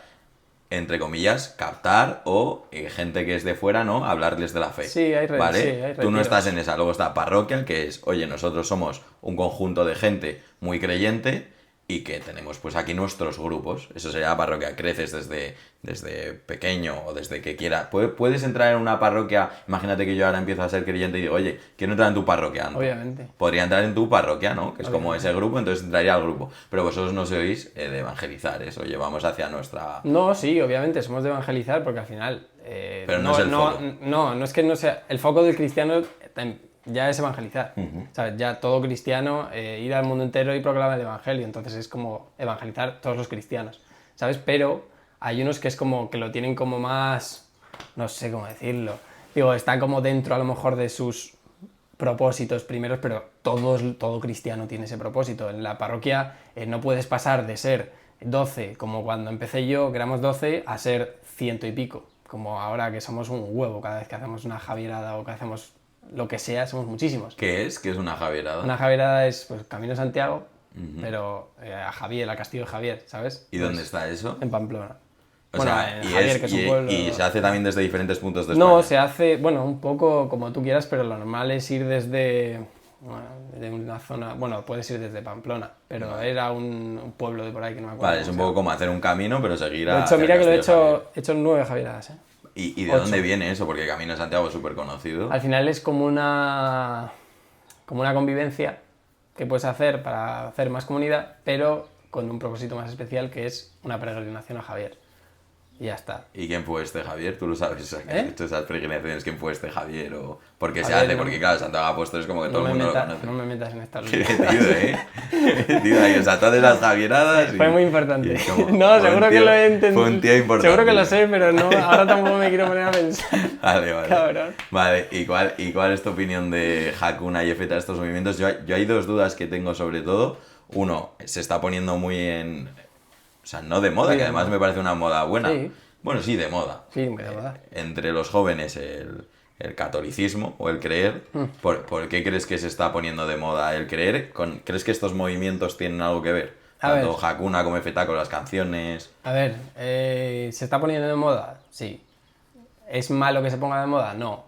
entre comillas, captar o gente que es de fuera, ¿no? Hablarles de la fe. Sí, hay ¿Vale? sí, hay Tú no retiros. estás en esa. Luego está parroquia, que es, oye, nosotros somos un conjunto de gente muy creyente y que tenemos pues aquí nuestros grupos. Eso sería la parroquia. Creces desde pequeño o desde que quieras. Puedes entrar en una parroquia. Imagínate que yo ahora empiezo a ser creyente y digo, oye, quiero entrar en tu parroquia, Anto. Obviamente. Podría entrar en tu parroquia, ¿no? Que es como ese grupo, entonces entraría al grupo. Pero vosotros no sois de evangelizar, eso llevamos hacia nuestra... No, sí, obviamente, somos de evangelizar porque al final... Pero no es el foco. No es que no sea... El foco del cristiano ya es evangelizar. ¿Sabes? Ya todo cristiano, ir al mundo entero y proclamar el evangelio. Entonces es como evangelizar todos los cristianos. ¿Sabes? Pero hay unos que es como que lo tienen como más... No sé cómo decirlo. Digo, está como dentro a lo mejor de sus propósitos primeros, pero todo cristiano tiene ese propósito. En la parroquia no puedes pasar de ser 12, como cuando empecé yo, que éramos 12, a ser 100 y pico. Como ahora que somos un huevo, cada vez que hacemos una javierada o que hacemos lo que sea, somos muchísimos. ¿Qué es? ¿Qué es una javierada? Una javierada es pues, Camino de Santiago, pero a Javier, al Castillo de Javier, ¿sabes? ¿Y Pues, dónde está eso? En Pamplona. O Bueno, sea, en Javier, que es un pueblo... y se hace también desde diferentes puntos de España. No, se hace, bueno, un poco como tú quieras, pero lo normal es ir desde, bueno, de una zona, bueno, puedes ir desde Pamplona, pero era un pueblo de por ahí que no me acuerdo. Vale, es un poco como hacer un camino, pero seguir De a... hecho, mira que lo he hecho 9 Javieradas, ¿eh? ¿Y de dónde viene eso? Porque Camino de Santiago es súper conocido. Al final es como una convivencia que puedes hacer para hacer más comunidad, pero con un propósito más especial que es una peregrinación a Javier. Y ya está. ¿Y quién fue este Javier? ¿Tú lo sabes? O sea, que has hecho esas peregrinaciones, ¿quién fue este Javier? ¿O por qué se Javier, hace? no. Porque claro, Santiago Apóstol es como que todo el mundo lo conoce. No me metas en esta Qué lucha. metido, ¿eh? Qué metido ahí. O sea, tú haces las Javieradas y... Fue muy importante. y es como, No, fue seguro un que tío- lo he entendido. Fue un tío importante. Seguro que lo sé, pero no, ahora tampoco me quiero poner a pensar. Vale, vale. Cabrón. Vale, ¿y cuál es tu opinión de Hakuna y Efeta, estos movimientos? Yo hay dos dudas que tengo sobre todo. Uno, se está poniendo muy en... O sea, no de moda, Muy que de además moda. me parece una moda buena. Sí. Bueno, sí, de moda. Sí, de verdad. Entre los jóvenes el catolicismo o el creer. ¿Por qué crees que se está poniendo de moda el creer? ¿Crees que estos movimientos tienen algo que ver? A ver. Tanto Hakuna como Efeta con las canciones. A ver, ¿se está poniendo de moda? Sí. ¿Es malo que se ponga de moda? No.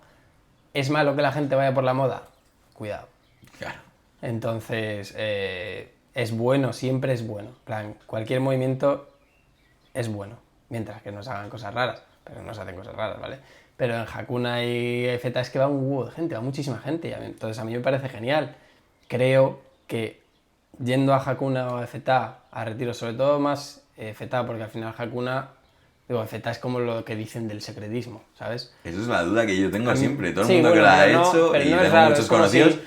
¿Es malo que la gente vaya por la moda? Cuidado. Claro. Entonces, es bueno, siempre es bueno. En plan, cualquier movimiento es bueno, mientras que no se hagan cosas raras, pero no se hacen cosas raras, ¿vale? Pero en Hakuna y Feta es que va un huevo de gente, va muchísima gente, entonces a mí me parece genial. Creo que yendo a Hakuna o a Feta, a retiro, sobre todo más Feta, porque al final Hakuna, digo, Feta es como lo que dicen del secretismo, ¿sabes? Eso es la duda que yo tengo siempre. Todo el Sí, mundo que bueno, la ha pero no- hecho pero y no es tengo raro, muchos es como conocidos. si-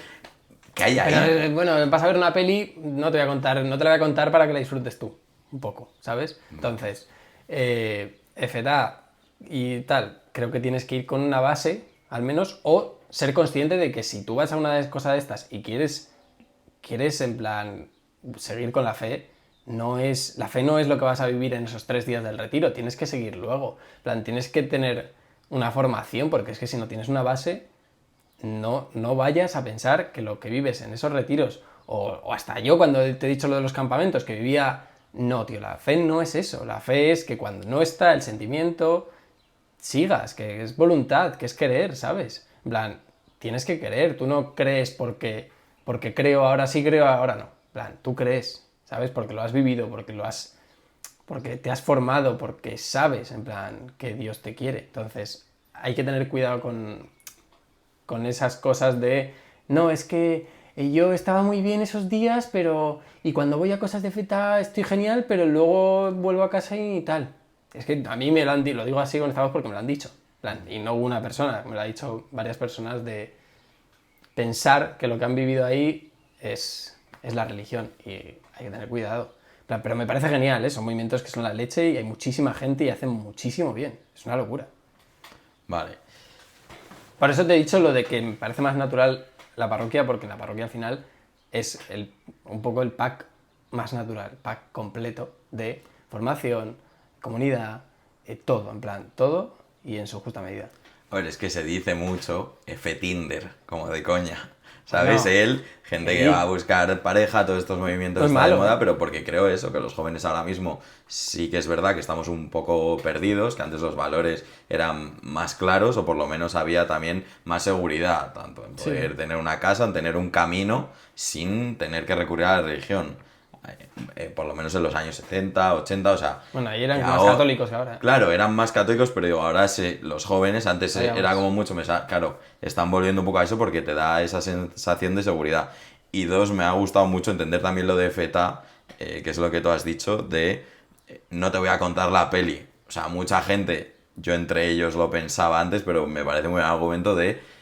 ¿Qué hay ahí? Pero, bueno, vas a ver una peli, no te voy a contar, no te la voy a contar para que la disfrutes tú, un poco, ¿sabes? Entonces, FTA y tal, creo que tienes que ir con una base, al menos, o ser consciente de que si tú vas a una cosa de estas y quieres en plan seguir con la fe, la fe no es lo que vas a vivir en esos 3 días del retiro, tienes que seguir luego, en plan, tienes que tener una formación, porque es que si no tienes una base, no vayas a pensar que lo que vives en esos retiros, o hasta yo cuando te he dicho lo de los campamentos, que vivía... No, tío, la fe no es eso. La fe es que cuando no está el sentimiento, sigas, que es voluntad, que es querer, ¿sabes? En plan, tienes que querer, tú no crees porque creo, ahora sí creo, ahora no. En plan, tú crees, ¿sabes? Porque lo has vivido, porque te has formado, porque sabes, en plan, que Dios te quiere. Entonces, hay que tener cuidado con esas cosas de, no, es que yo estaba muy bien esos días, pero... Y cuando voy a cosas de feta estoy genial, pero luego vuelvo a casa y tal. Es que a mí me lo han dicho, lo digo así con esta voz porque me lo han dicho. En plan, y no una persona, me lo ha dicho varias personas de pensar que lo que han vivido ahí es la religión y hay que tener cuidado. En plan, pero me parece genial, ¿eh? Son movimientos que son la leche y hay muchísima gente y hacen muchísimo bien. Es una locura. Vale. Por eso te he dicho lo de que me parece más natural la parroquia, porque en la parroquia al final es un poco el pack más natural, pack completo de formación, comunidad, todo, en plan, todo y en su justa medida. A ver, es que se dice mucho F-Tinder, como de coña. ¿Sabes? No. Gente Sí. que va a buscar pareja, todos estos movimientos No es están de malo, moda, ¿eh? pero porque creo eso, que los jóvenes ahora mismo sí que es verdad que estamos un poco perdidos, que antes los valores eran más claros, o por lo menos había también más seguridad, tanto en poder Sí. tener una casa, en tener un camino, sin tener que recurrir a la religión. Por lo menos en los años 70, 80, o sea... Bueno, ahí eran que más ahora- católicos que ahora. Claro, eran más católicos, pero digo, ahora los jóvenes, antes Había era más. como mucho, claro, están volviendo un poco a eso porque te da esa sensación de seguridad. Y dos, me ha gustado mucho entender también lo de FETA, que es lo que tú has dicho, de no te voy a contar la peli. O sea, mucha gente, yo entre ellos lo pensaba antes, pero me parece un buen argumento de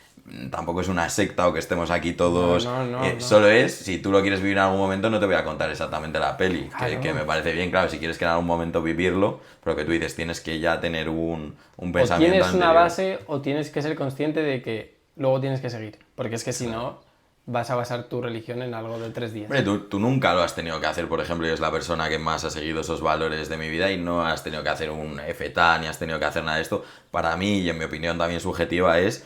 tampoco es una secta o que estemos aquí todos. No. Solo es, si tú lo quieres vivir en algún momento, no te voy a contar exactamente la peli. Claro. Que me parece bien, claro, si quieres que en algún momento vivirlo, pero que tú dices, tienes que ya tener un O pensamiento tienes una anterior. base o tienes que ser consciente de que luego tienes que seguir. Porque es que si no, vas a basar tu religión en algo de 3 días. Hombre, tú nunca lo has tenido que hacer, por ejemplo, y es la persona que más ha seguido esos valores de mi vida y no has tenido que hacer un FTA ni has tenido que hacer nada de esto. Para mí, y en mi opinión también subjetiva, es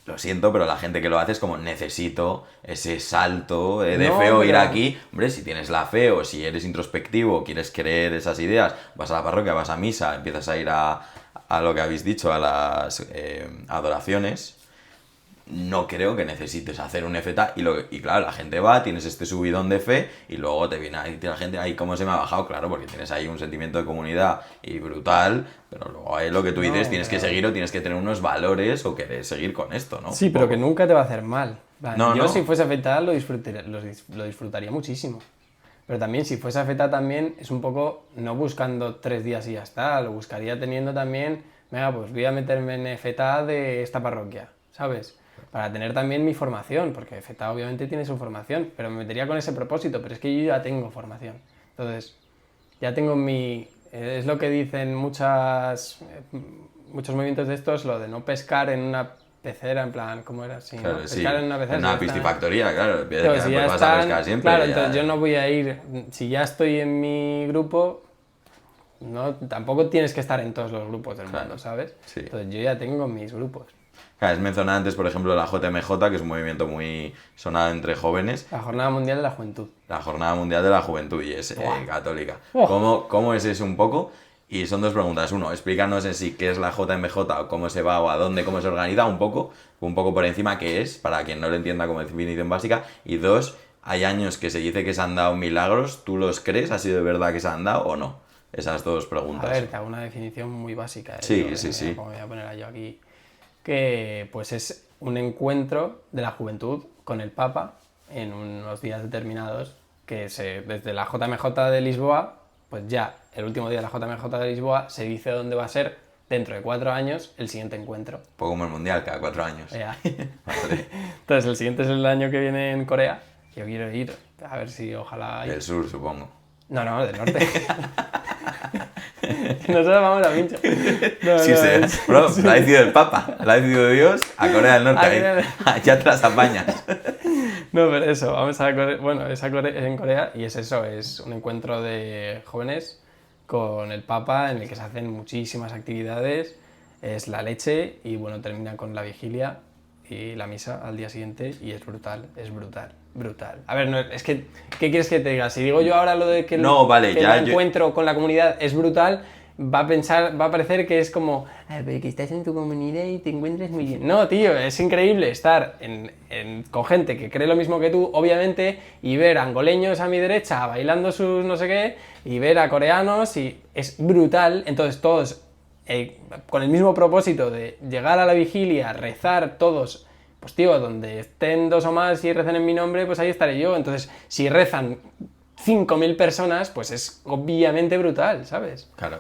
lo siento, pero la gente que lo hace es como necesito ese salto de No, fe o ir pero- aquí. Hombre, si tienes la fe o si eres introspectivo, quieres creer esas ideas, vas a la parroquia, vas a misa, empiezas a ir a lo que habéis dicho, a las adoraciones. No creo que necesites hacer un FTA y claro, la gente va, tienes este subidón de fe y luego te viene ahí la gente, ahí cómo se me ha bajado, claro, porque tienes ahí un sentimiento de comunidad y brutal, pero luego ahí lo que tú No, dices, tienes que pero- seguir o tienes que tener unos valores o querer seguir con esto, ¿no? Sí, Un pero poco. que nunca te va a hacer mal. En plan, No, yo no. si fuese afectada lo disfrutaría muchísimo. Pero también si fuese afectada también es un poco no buscando 3 días y ya está, lo buscaría teniendo también, venga, pues voy a meterme en FETA de esta parroquia, ¿sabes? Para tener también mi formación, porque FETA obviamente tiene su formación, pero me metería con ese propósito, pero es que yo ya tengo formación. Entonces, ya tengo mi... es lo que dicen muchos movimientos de estos, lo de no pescar en una pecera, en plan, ¿cómo era? Sí, Claro, ¿no? sí. Pescar en una pecera. En si una ya está- piscifactoría, claro. Claro, si Pues ya vas a están, pescar siempre. claro, ya- entonces yo no voy a ir, si ya estoy en mi grupo, no, tampoco tienes que estar en todos los grupos del Claro, mundo, ¿sabes? sí. Entonces yo ya tengo mis grupos. Claro, has mencionado antes, por ejemplo, la JMJ, que es un movimiento muy sonado entre jóvenes. La Jornada Mundial de la Juventud. La Jornada Mundial de la Juventud y es Buah. católica. Buah. ¿Cómo es eso un poco? Y son dos preguntas. Uno, explícanos en sí qué es la JMJ o cómo se va o a dónde, cómo se organiza un poco por encima qué es, para quien no lo entienda como definición básica. Y dos, hay años que se dice que se han dado milagros, ¿tú los crees? ¿Ha sido de verdad que se han dado o no? Esas dos A preguntas. ver, te hago una definición muy básica. Sí, Yo, sí, sí. como voy a poner yo aquí, que pues es un encuentro de la juventud con el Papa en unos días determinados, desde la JMJ de Lisboa, pues ya el último día de la JMJ de Lisboa se dice dónde va a ser dentro de 4 años el siguiente encuentro. Un poco como el Mundial, cada 4 años. Ya. Vale. Entonces el siguiente es el año que viene en Corea. Yo quiero ir, a ver si ojalá... Del sur, supongo. No, del norte. Nosotros vamos a pincho. No, Sí, no, sí. es- Bro, la ha decidido el Papa, la ha decidido Dios a Corea del Norte. A ahí. Corea del- Ya te las apañas. No, pero eso, vamos a Corea, bueno, es en Corea y es eso, es un encuentro de jóvenes con el Papa en el que se hacen muchísimas actividades, es la leche y bueno, termina con la vigilia y la misa al día siguiente y es brutal, brutal. A ver, no, es que, ¿qué quieres que te diga? Si digo yo ahora lo de que, No, vale, que ya el yo- encuentro con la comunidad es brutal, va a parecer que es como, "Ah, pero que estás en tu comunidad y te encuentras muy bien". No, tío, es increíble estar con gente que cree lo mismo que tú, obviamente, y ver a angoleños a mi derecha bailando sus no sé qué, y ver a coreanos, y es brutal. Entonces todos, con el mismo propósito de llegar a la vigilia, rezar todos, pues tío, donde estén 2 o más y recen en mi nombre, pues ahí estaré yo. Entonces, si rezan 5.000 personas, pues es obviamente brutal, ¿sabes? Claro.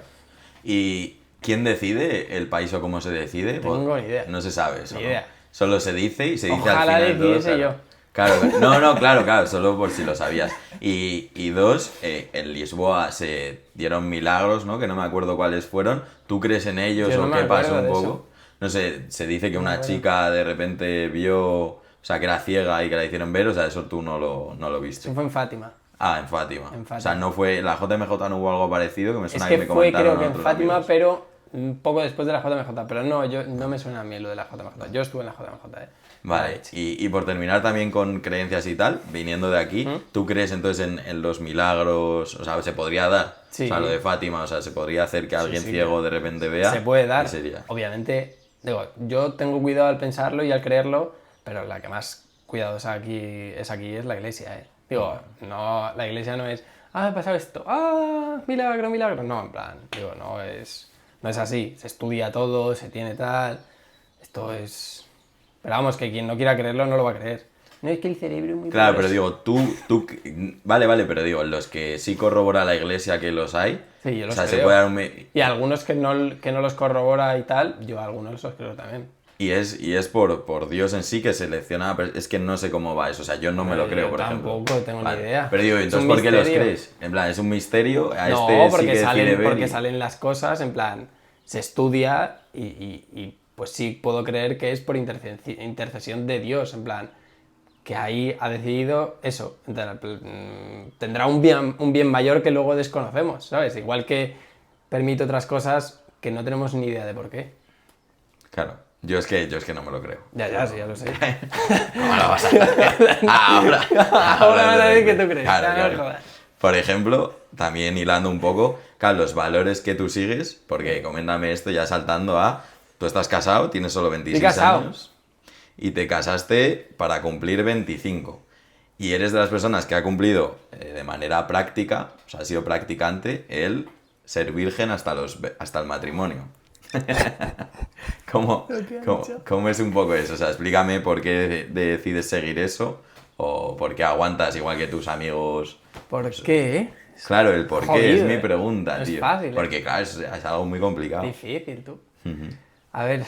¿Y quién decide el país o cómo se decide? Tengo ni idea. No se sabe eso. Ni ¿no? idea. Solo se dice y se dice Ojalá al final. todo, decidiese claro. yo. Claro, no, claro, solo por si lo sabías. Y dos, en Lisboa se dieron milagros, ¿no? Que no me acuerdo cuáles fueron. ¿Tú crees en ellos Yo no o me qué pasó acuerdo un de poco? eso. No sé, se dice que No me una acuerdo. chica de repente vio, o sea, que era ciega y que la hicieron ver, o sea, eso tú no lo viste. Eso fue en Fátima. Ah, en Fátima. En Fátima. O sea, no fue, la JMJ no hubo algo parecido, que me Es suena que me fue comentaron creo que en otros Fátima, amigos. pero un poco después de la JMJ. Pero no, no me suena a mí lo de la JMJ. Yo estuve en la JMJ, ¿eh? Vale, y por terminar también con creencias y tal, viniendo de aquí, ¿tú crees entonces en los milagros? O sea, ¿se podría dar? Sí. O sea, lo de Fátima, o sea, ¿se podría hacer que alguien sí, ciego de repente vea? Se puede dar. ¿Qué sería? Obviamente, digo, yo tengo cuidado al pensarlo y al creerlo, pero la que más cuidadosa aquí es la iglesia, ¿eh? Digo, no, la iglesia no es, ah, ha pasado esto, ah, milagro, milagro. No, en plan, digo, no es así. Se estudia todo, se tiene tal. Esto es... Pero vamos, que quien no quiera creerlo no lo va a creer. No es que el cerebro es muy Claro, pero poderoso. digo, tú... Vale, pero digo, los que sí corrobora la iglesia que los hay... Sí, yo o los sea, se creo. puede dar Y algunos que no los corrobora y tal, yo a algunos los creo también. Y es por Dios en sí que selecciona... Es que no sé cómo va eso, o sea, yo no me lo Yo creo, por ejemplo. tampoco tengo ni idea. Pero digo, Es entonces, un ¿por qué los misterio. crees? En plan, es un misterio, a No, este sí porque, que decide ver porque y- salen las cosas, en plan, se estudia y pues sí puedo creer que es por intercesión de Dios, en plan, que ahí ha decidido eso, tendrá un bien mayor que luego desconocemos, ¿sabes? Igual que permite otras cosas que no tenemos ni idea de por qué. Claro. Yo es que no me lo creo. Ya, sí, ya lo sé. Ahora vas a Ahora vas a ver que tú crees. Claro, Ya, no claro. jodas. Por ejemplo, también hilando un poco, claro, los valores que tú sigues, porque coméntame esto ya saltando a, tú estás casado, tienes solo 26 casado. años y te casaste para cumplir 25. Y eres de las personas que ha cumplido de manera práctica, o sea, ha sido practicante, el ser virgen hasta el matrimonio. ¿Cómo, Lo que ha cómo- dicho. cómo es un poco eso? O sea, explícame por qué decides seguir eso o por qué aguantas igual que tus amigos. ¿Por qué? Claro, el por qué Jodido, es mi ¿eh? pregunta, No es tío. fácil, ¿eh? Porque, claro, es algo muy complicado. Difícil, tú. A ver,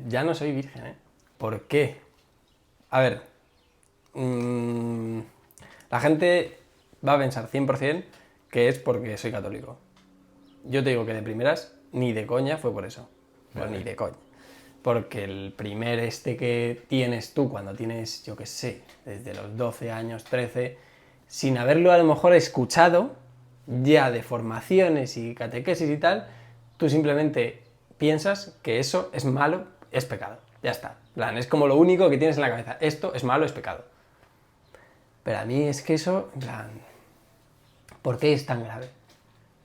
ya no soy virgen, ¿eh? ¿Por qué? A ver, la gente va a pensar 100% que es porque soy católico. Yo te digo que de primeras, ni de coña fue por eso. Pues Vale. ni de coña. Porque el primer que tienes tú cuando tienes, yo qué sé, desde los 12 años, 13, sin haberlo a lo mejor escuchado, ya de formaciones y catequesis y tal, tú simplemente piensas que eso es malo, es pecado. Ya está. En plan, es como lo único que tienes en la cabeza. Esto es malo, es pecado. Pero a mí es que eso, en plan, ¿por qué es tan grave?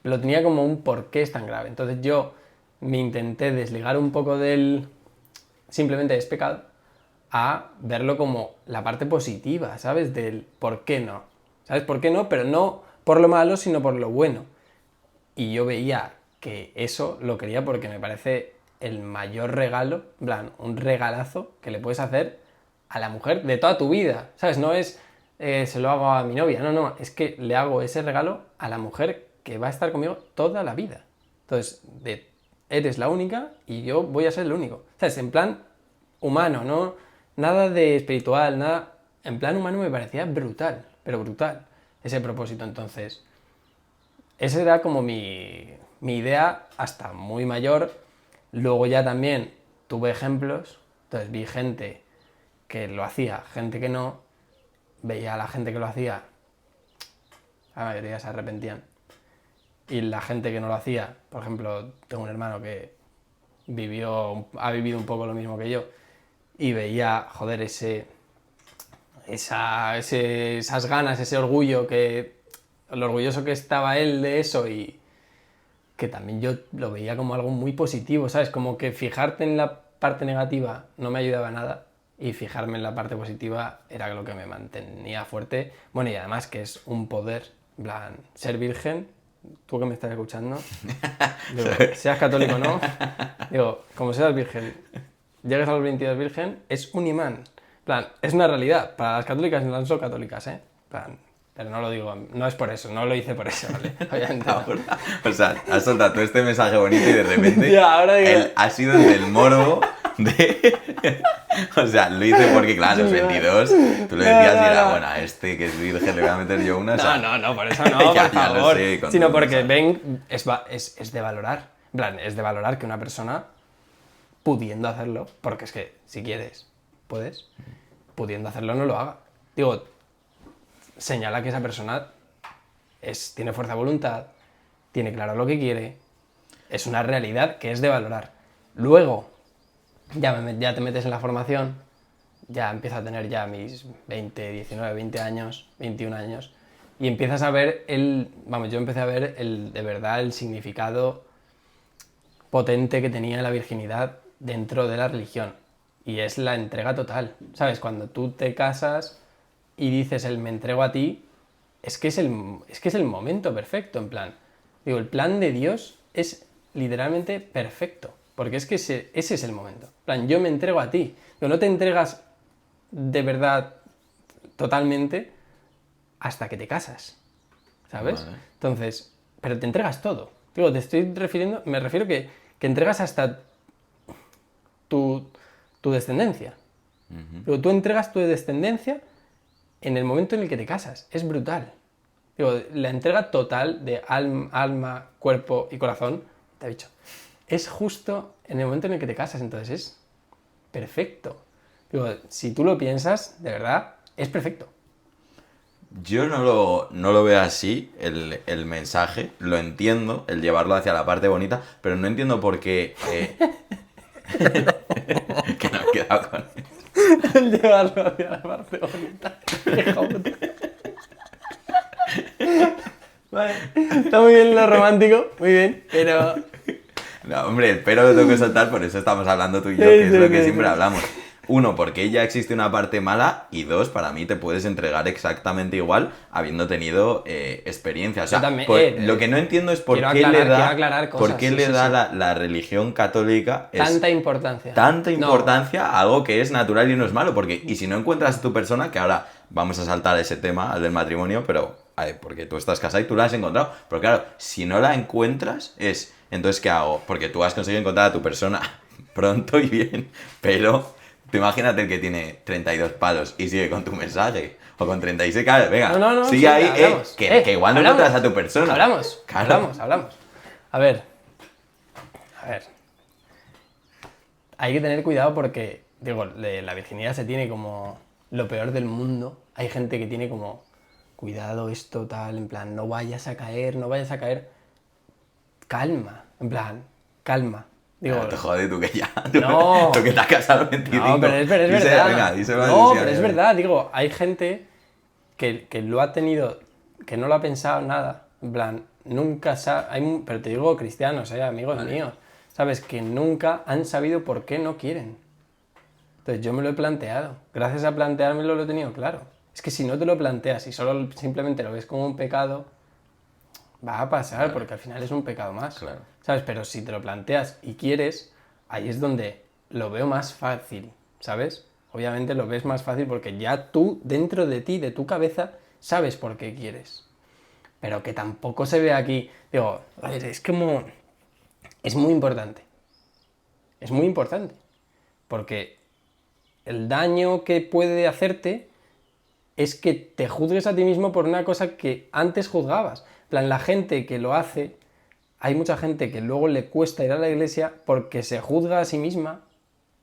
Lo tenía como un por qué es tan grave. Entonces yo me intenté desligar un poco del simplemente es pecado a verlo como la parte positiva, ¿sabes? Del por qué no. ¿Sabes? ¿Por qué no? Pero no por lo malo, sino por lo bueno. Y yo veía que eso lo quería porque me parece el mayor regalo, en plan, un regalazo que le puedes hacer a la mujer de toda tu vida, ¿sabes? No es se lo hago a mi novia, no, es que le hago ese regalo a la mujer que va a estar conmigo toda la vida. Entonces, eres la única y yo voy a ser el único. ¿Sabes? En plan humano, ¿no? Nada de espiritual, nada. En plan humano me parecía brutal, pero brutal, ese propósito. Entonces, esa era como mi idea hasta muy mayor. Luego ya también tuve ejemplos, entonces vi gente que lo hacía, gente que no, veía a la gente que lo hacía, la mayoría se arrepentían. Y la gente que no lo hacía, por ejemplo, tengo un hermano que ha vivido un poco lo mismo que yo, y veía, joder, esas ganas, ese orgullo, lo orgulloso que estaba él de eso y que también yo lo veía como algo muy positivo, ¿sabes? Como que fijarte en la parte negativa no me ayudaba a nada y fijarme en la parte positiva era lo que me mantenía fuerte. Bueno, y además que es un poder, en plan, ser virgen, tú que me estás escuchando, digo, seas católico o no, digo, como seas virgen, llegues a los 22 virgen, es un imán. En plan, es una realidad. Para las católicas no son católicas, ¿eh? En plan, pero no lo digo, no es por eso, no lo hice por eso, ¿vale? Obviamente no. Ahora, o sea, has soltado todo este mensaje bonito y de repente Ya, ahora digo- él ha sido el del morbo de... O sea, lo hice porque, claro, a los 22 tú lo decías y era, no. bueno, a este que es virgen le voy a meter yo una... o sea, No, por eso no, Ya- por ya lo favor. sé, con Sino tu porque mensaje. es de valorar. En plan, es de valorar que una persona, pudiendo hacerlo, porque es que si quieres, puedes, pudiendo hacerlo no lo haga. Digo, señala que esa persona tiene fuerza de voluntad, tiene claro lo que quiere, es una realidad que es de valorar. Luego, ya te metes en la formación, ya empiezo a tener ya mis 20, 19, 20 años, 21 años, y empiezas a ver yo empecé a ver de verdad el significado potente que tenía la virginidad dentro de la religión, y es la entrega total, ¿sabes? Cuando tú te casas y dices el me entrego a ti, es que es el momento perfecto, en plan. Digo, el plan de Dios es literalmente perfecto, porque es que ese es el momento. En plan, yo me entrego a ti. Digo, no te entregas de verdad totalmente hasta que te casas, ¿sabes? Vale. Entonces, pero te entregas todo. Digo, me refiero que entregas hasta tu descendencia. Pero tú entregas tu descendencia en el momento en el que te casas. Es brutal. Digo, la entrega total de alma, cuerpo y corazón, te he dicho, es justo en el momento en el que te casas. Entonces es perfecto. Digo, si tú lo piensas, de verdad, es perfecto. Yo no lo veo así, el mensaje, lo entiendo, el llevarlo hacia la parte bonita, pero no entiendo por qué... Que no me he quedado con él. El llevarlo hacia la parte bonita. Hijo puta. Vale, está muy bien lo romántico, muy bien, pero... No, hombre, el pero lo tengo que soltar, por eso estamos hablando tú y yo, que es lo que siempre hablamos. Uno, porque ya existe una parte mala, y dos, para mí te puedes entregar exactamente igual habiendo tenido experiencia. O sea, Yo también, lo que no entiendo es por quiero qué aclarar- le da, quiero aclarar cosas, por qué sí, le sí, da sí. la religión católica Tanta importancia. tanta No. importancia a algo que es natural y no es malo. Porque, y si no encuentras a tu persona, que ahora vamos a saltar ese tema, al del matrimonio, pero a ver, porque tú estás casado y tú la has encontrado. Pero claro, si no la encuentras, entonces, ¿qué hago? Porque tú has conseguido encontrar a tu persona pronto y bien, pero tú imagínate el que tiene 32 palos y sigue con tu mensaje, o con 36, claro, venga, No, sigue sí, ahí, hablamos. que igual no Hablamos. encuentras a tu persona. Hablamos, Claro. hablamos. A ver. Hay que tener cuidado porque, digo, la virginidad se tiene como lo peor del mundo. Hay gente que tiene como, cuidado, esto, tal, en plan, no vayas a caer. Calma, en plan, calma. Digo, No te jode tú que ya, No. tú que te has casado a los 25. no, pero es Díselo, verdad. venga, díselo a No, Luciano, pero es ya. verdad, digo, hay gente que lo ha tenido, que no lo ha pensado nada. En plan, nunca sabe, pero te digo cristianos, amigos míos, ¿sabes? Que nunca han sabido por qué no quieren. Entonces yo me lo he planteado. Gracias a planteármelo lo he tenido claro. Es que si no te lo planteas y solo simplemente lo ves como un pecado, va a pasar, porque al final es un pecado más. Claro. ¿Sabes? Pero si te lo planteas y quieres, ahí es donde lo veo más fácil, ¿sabes? Obviamente lo ves más fácil porque ya tú, dentro de ti, de tu cabeza, sabes por qué quieres. Pero que tampoco se ve aquí. Digo, a ver, es como... Es muy importante. Es muy importante. Porque el daño que puede hacerte es que te juzgues a ti mismo por una cosa que antes juzgabas. En plan, la gente que lo hace, hay mucha gente que luego le cuesta ir a la iglesia porque se juzga a sí misma,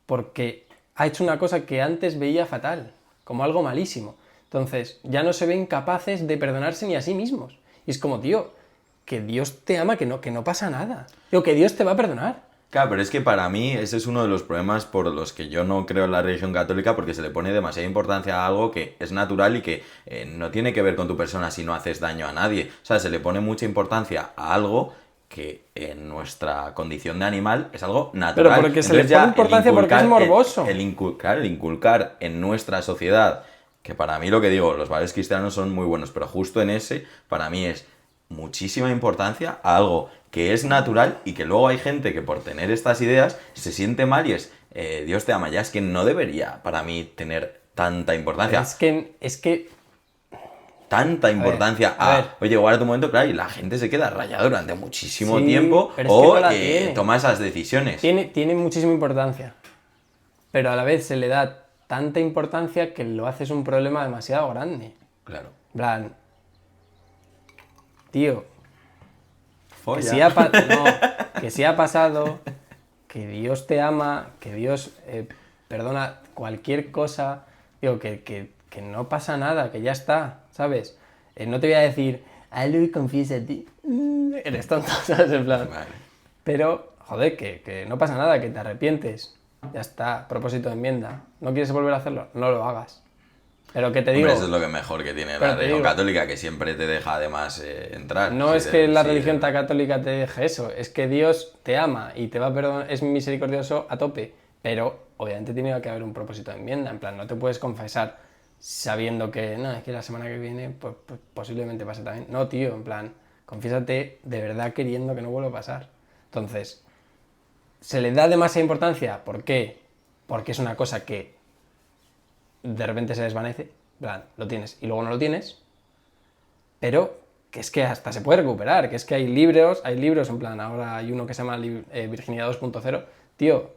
porque ha hecho una cosa que antes veía fatal, como algo malísimo. Entonces, ya no se ven capaces de perdonarse ni a sí mismos. Y es como, tío, que Dios te ama, que no pasa nada. Digo, que Dios te va a perdonar. Claro, pero es que para mí ese es uno de los problemas por los que yo no creo en la religión católica, porque se le pone demasiada importancia a algo que es natural y que no tiene que ver con tu persona si no haces daño a nadie. O sea, se le pone mucha importancia a algo que en nuestra condición de animal es algo natural. Pero porque se le Entonces ya pone importancia porque es morboso. El inculcar en nuestra sociedad, que para mí lo que digo, los valores cristianos son muy buenos, pero justo en ese, para mí es muchísima importancia a algo que es natural y que luego hay gente que por tener estas ideas se siente mal y Dios te ama. Ya es que no debería para mí tener tanta importancia. Es que Tanta importancia a ver. oye, guarda tu momento, claro, y la gente se queda rayada durante muchísimo Sí, tiempo pero es que o no la tiene. toma esas decisiones. tiene muchísima importancia. Pero a la vez se le da tanta importancia que lo haces un problema demasiado grande. Claro. En plan, tío, Folla. que sí ha pasado, que Dios te ama, que Dios perdona cualquier cosa, digo, que no pasa nada, que ya está, ¿sabes? No te voy a decir, hazlo y confiésate, eres tonto, ¿sabes? En plan, Vale. pero, joder, que no pasa nada, que te arrepientes, ya está, propósito de enmienda, ¿no quieres volver a hacerlo? No lo hagas. Pero que te digo... Hombre, eso es lo que mejor que tiene Pero la te religión digo- católica, que siempre te deja además entrar. No Sí, es que la sí, religión católica te deje eso, es que Dios te ama y te va a perdonar, es misericordioso a tope, pero obviamente tiene que haber un propósito de enmienda, en plan, no te puedes confesar sabiendo que, no, es que la semana que viene pues posiblemente pase también. No, tío, en plan, confiésate de verdad queriendo que no vuelva a pasar. Entonces, ¿se le da demasiada importancia? ¿Por qué? Porque es una cosa que de repente se desvanece, en plan, lo tienes y luego no lo tienes, pero que es que hasta se puede recuperar, que es que hay libros, en plan, ahora hay uno que se llama Virginidad 2.0, tío,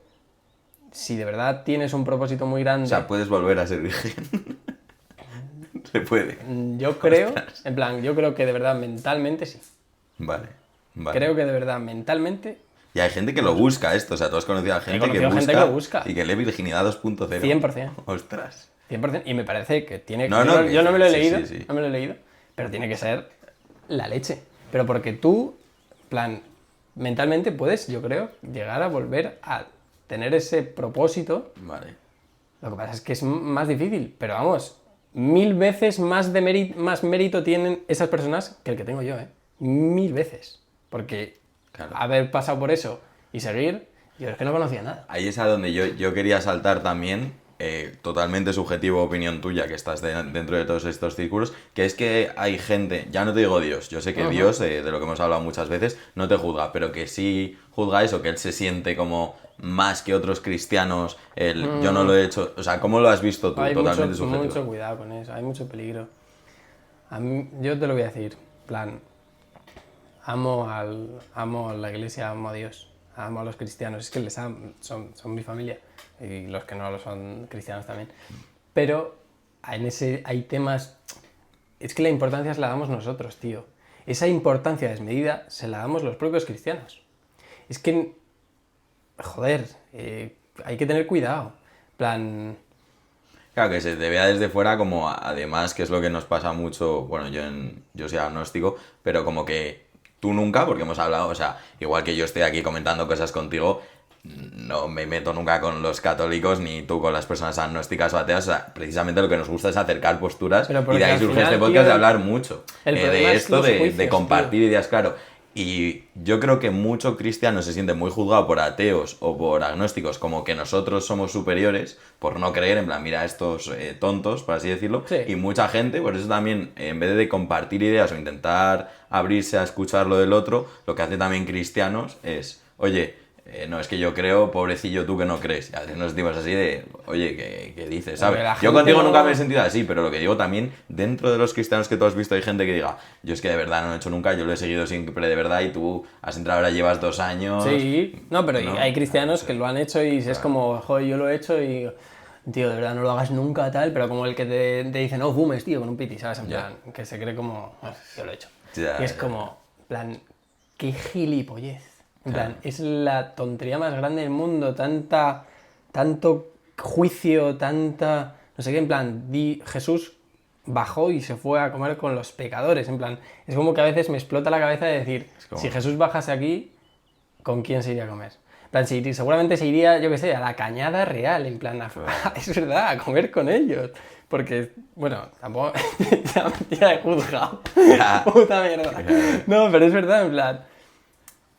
si de verdad tienes un propósito muy grande... O sea, puedes volver a ser virgen. Se puede. Yo creo, en plan, yo creo que de verdad mentalmente sí. Vale. Vale. Creo que de verdad mentalmente Y hay gente que lo busca esto, o sea, tú has conocido a gente, conocido gente que lo busca. y que lee Virginidad 2.0. 100%. Ostras. 100%, y me parece que tiene... No, yo, no, yo no me lo he sí, leído, sí, sí. no me lo he leído, pero tiene que ser la leche. Pero porque tú, en plan, mentalmente puedes, yo creo, llegar a volver a tener ese propósito. Vale. Lo que pasa es que es más difícil, pero vamos, 1000 veces más mérito tienen esas personas que el que tengo yo, 1000 veces. Porque Claro. haber pasado por eso y seguir, yo es que no conocía nada. Ahí es a donde yo quería saltar también, totalmente subjetivo, opinión tuya, que estás dentro de todos estos círculos, que es que hay gente, ya no te digo Dios, yo sé que Dios, de lo que hemos hablado muchas veces, no te juzga, pero que sí juzga eso, que él se siente como más que otros cristianos, yo no lo he hecho, o sea, ¿cómo lo has visto tú? Hay Totalmente subjetivo. mucho cuidado con eso, hay mucho peligro. A mí, yo te lo voy a decir, plan, amo a la iglesia, amo a Dios, amo a los cristianos, es que les amo, son mi familia, y los que no lo son cristianos también. Pero hay temas, es que la importancia se la damos nosotros, tío. Esa importancia desmedida se la damos los propios cristianos. Es que, joder, hay que tener cuidado. Plan, Claro, que se te vea desde fuera como, además, que es lo que nos pasa mucho, bueno, yo soy agnóstico, pero como que tú nunca, porque hemos hablado, o sea, igual que yo estoy aquí comentando cosas contigo, no me meto nunca con los católicos, ni tú con las personas agnósticas o ateas, o sea, precisamente lo que nos gusta es acercar posturas, Pero y porque de ahí al surge final, este podcast tío, de hablar mucho, el problema de es esto, los de juicios, compartir tío. ideas, claro. Y yo creo que mucho cristiano se siente muy juzgado por ateos o por agnósticos, como que nosotros somos superiores por no creer, en plan, mira estos tontos, por así decirlo. Sí. Y mucha gente, por eso también, en vez de compartir ideas o intentar abrirse a escuchar lo del otro, lo que hace también cristianos es, oye, no, es que yo creo, pobrecillo tú que no crees. Y a veces nos sentimos así de, oye, ¿qué dices? ¿Sabes? Porque la Yo gente contigo no- nunca me he sentido así, pero lo que digo también, dentro de los cristianos que tú has visto hay gente que diga, yo es que de verdad no lo he hecho nunca, yo lo he seguido siempre de verdad y tú has entrado ahora, llevas 2 años. sí, no, pero ¿no? hay cristianos que lo han hecho y es como, joder, yo lo he hecho y, tío, de verdad no lo hagas nunca, tal, pero como el que te dice, no fumes, tío, con un piti, ¿sabes? En plan, que se cree como, yo lo he hecho. Ya, Y es ya. como, en plan, qué gilipollez. En plan, es la tontería más grande del mundo, tanto juicio, tanta, no sé qué, en plan, Jesús bajó y se fue a comer con los pecadores, en plan, es como que a veces me explota la cabeza de decir, como- si Jesús bajase aquí, ¿con quién se iría a comer? En plan, seguramente se iría, yo qué sé, a la Cañada Real, en plan, es verdad, a comer con ellos. Porque, bueno, tampoco ya he juzgado. Ya. Puta mierda. No, pero es verdad, en plan,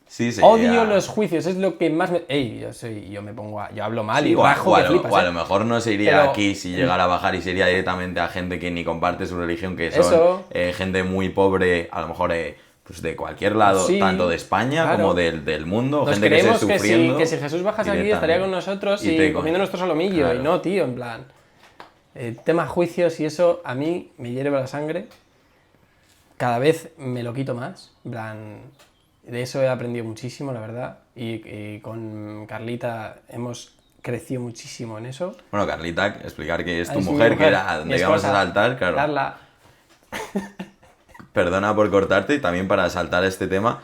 Sí, sí, odio ya. los juicios, es lo que más me... Ey, yo hablo mal Sí, y rajo que flipas, o a lo mejor no se iría Pero- aquí si llegara a bajar y se iría directamente a gente que ni comparte su religión, que son Eso. gente muy pobre, a lo mejor pues de cualquier lado, Sí, tanto de España claro. como del mundo, Nos gente que esté creemos que sufriendo. si Jesús bajase aquí estaría con nosotros y te comiendo nuestro solomillo. Claro. Y no, tío, en plan... tema juicios y eso a mí me hierve la sangre. Cada vez me lo quito más. En plan, de eso he aprendido muchísimo, la verdad. Y con Carlita hemos crecido muchísimo en eso. Bueno, Carlita, explicar que es tu Es mi mujer, que era a mi donde íbamos a esposa, saltar, claro. Carla. Perdona por cortarte y también para saltar este tema,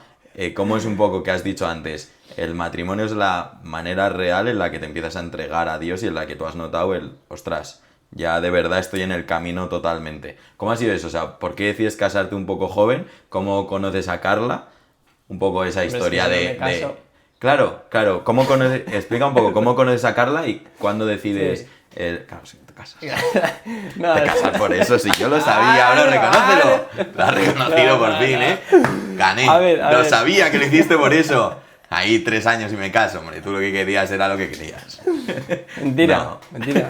¿cómo es un poco que has dicho antes? El matrimonio es la manera real en la que te empiezas a entregar a Dios y en la que tú has notado ostras, ya de verdad estoy en el camino totalmente. ¿Cómo ha sido eso? O sea, ¿por qué decides casarte un poco joven? ¿Cómo conoces a Carla? Un poco esa Hombre, es que historia yo de... me caso. Claro, explica un poco, ¿cómo conoces a Carla y cuándo decides... Sí. Claro, sí, te casas. No, Te casas por eso, si yo lo sabía, ahora reconócelo. Lo has reconocido por fin, ¿eh? Gané. A ver, Lo sabía que lo hiciste por eso. Ahí 3 años y me caso, hombre. Tú lo que querías era lo que querías. Mentira, No. mentira.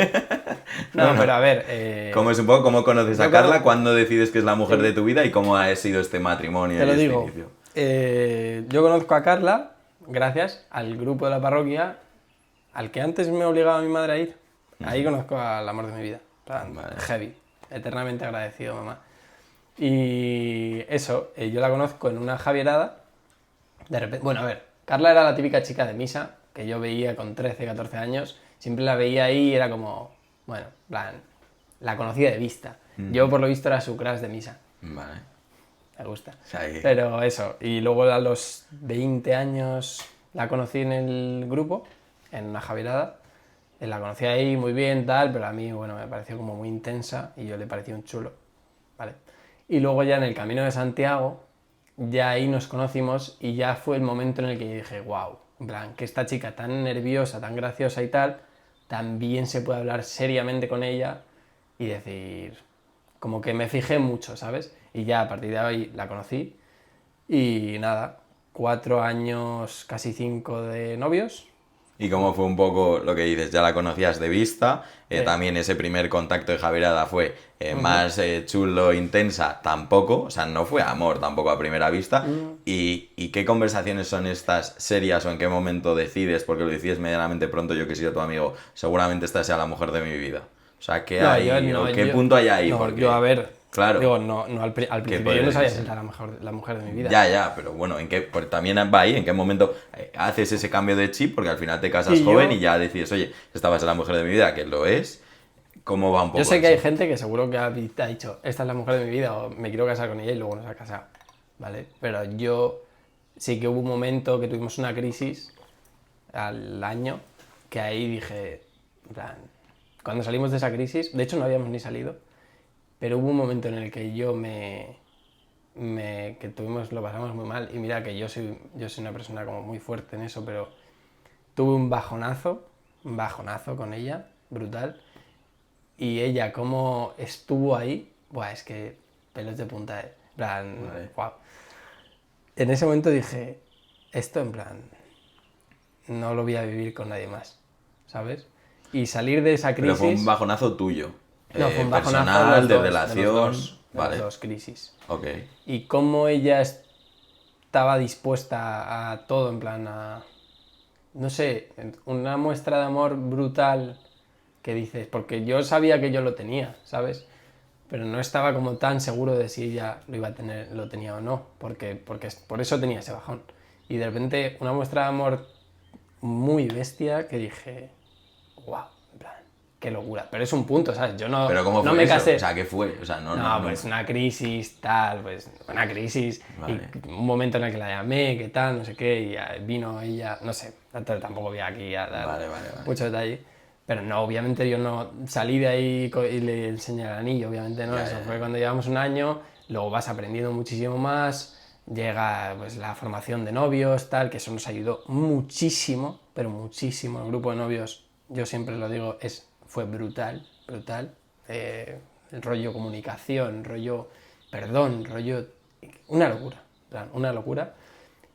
No, pero a ver... ¿Cómo es un poco? ¿Cómo conoces a Yo Carla? conozco- ¿Cuándo decides que es la mujer de tu vida? ¿Y cómo ha sido este matrimonio Te y lo este digo. inicio? Yo conozco a Carla gracias al grupo de la parroquia al que antes me obligaba mi madre a ir. Ahí conozco al amor de mi vida. En plan, Vale. heavy. Eternamente agradecido, mamá. Y eso, yo la conozco en una javierada. De repente, bueno, a ver, Carla era la típica chica de misa que yo veía con 13, 14 años. Siempre la veía ahí y era como, bueno, en plan, la conocía de vista. Yo, por lo visto, era su crush de misa. Vale. Me gusta. O sea, ahí- Pero eso, y luego a los 20 años la conocí en el grupo, en una javierada. La conocí ahí muy bien, tal, pero a mí, bueno, me pareció como muy intensa y yo le parecía un chulo, ¿vale? Y luego ya en el Camino de Santiago, ya ahí nos conocimos y ya fue el momento en el que yo dije, wow, En plan, que esta chica tan nerviosa, tan graciosa y tal, también se puede hablar seriamente con ella y decir, como que me fijé mucho, ¿sabes? Y ya a partir de ahí la conocí y nada, 4 años, casi 5 de novios. ¿Y cómo fue un poco lo que dices? Ya la conocías de vista, Sí. también ese primer contacto de Javierada fue más chulo, intensa, tampoco, o sea, no fue amor tampoco a primera vista. ¿Y qué conversaciones son estas serias o en qué momento decides, porque lo decides medianamente pronto, yo que he sido tu amigo, seguramente esta sea la mujer de mi vida? O sea, ¿qué hay, o qué punto hay ahí? No, Porque, yo a ver, claro, digo, no, al principio yo no puedes sabía si ser? era la mujer de mi vida. Ya, pero bueno, ¿en qué, porque también va ahí, en qué momento haces ese cambio de chip? Porque al final te casas Y joven yo- y ya decides, oye, esta va a ser la mujer de mi vida, que lo es. ¿Cómo va un poco Yo sé que eso? hay gente que seguro que ha dicho, esta es la mujer de mi vida o me quiero casar con ella y luego no se ha casado, ¿vale? Pero yo sí que hubo un momento que tuvimos una crisis al año que ahí dije, en plan, cuando salimos de esa crisis, de hecho no habíamos ni salido, pero hubo un momento en el que que lo pasamos muy mal y mira que yo soy una persona como muy fuerte en eso, pero tuve un bajonazo con ella, brutal. Y ella, como estuvo ahí, buah, es que pelos de punta, en plan, Vale. guau. En ese momento dije, esto en plan, no lo voy a vivir con nadie más, ¿sabes? Y salir de esa Pero fue un crisis... bajonazo tuyo. No, fue un bajonazo Personal, de de relación. de Vale. los dos crisis. Ok. Y cómo ella estaba dispuesta a todo, en plan, a... No sé, una muestra de amor brutal que dices, porque yo sabía que yo lo tenía, ¿sabes? Pero no estaba como tan seguro de si ella lo iba a tener, lo tenía o no, porque por eso tenía ese bajón. Y de repente una muestra de amor muy bestia que dije, wow, en plan, qué locura. Pero es un punto, ¿sabes? Yo no, Pero ¿cómo no fue me eso? casé. O sea, ¿qué fue? O sea, No, pues una crisis, tal, pues una crisis. Vale. Y un momento en el que la llamé, que tal, no sé qué, y vino ella, no sé, tampoco voy aquí a dar Vale. mucho detalle. Pero no, obviamente yo no salí de ahí y le enseñé el anillo, obviamente no. Eso fue cuando llevamos un año, luego vas aprendiendo muchísimo más, llega pues la formación de novios, tal, que eso nos ayudó muchísimo, pero muchísimo. El grupo de novios, yo siempre lo digo, fue brutal, brutal. El rollo comunicación, rollo perdón, rollo... Una locura, plan, una locura.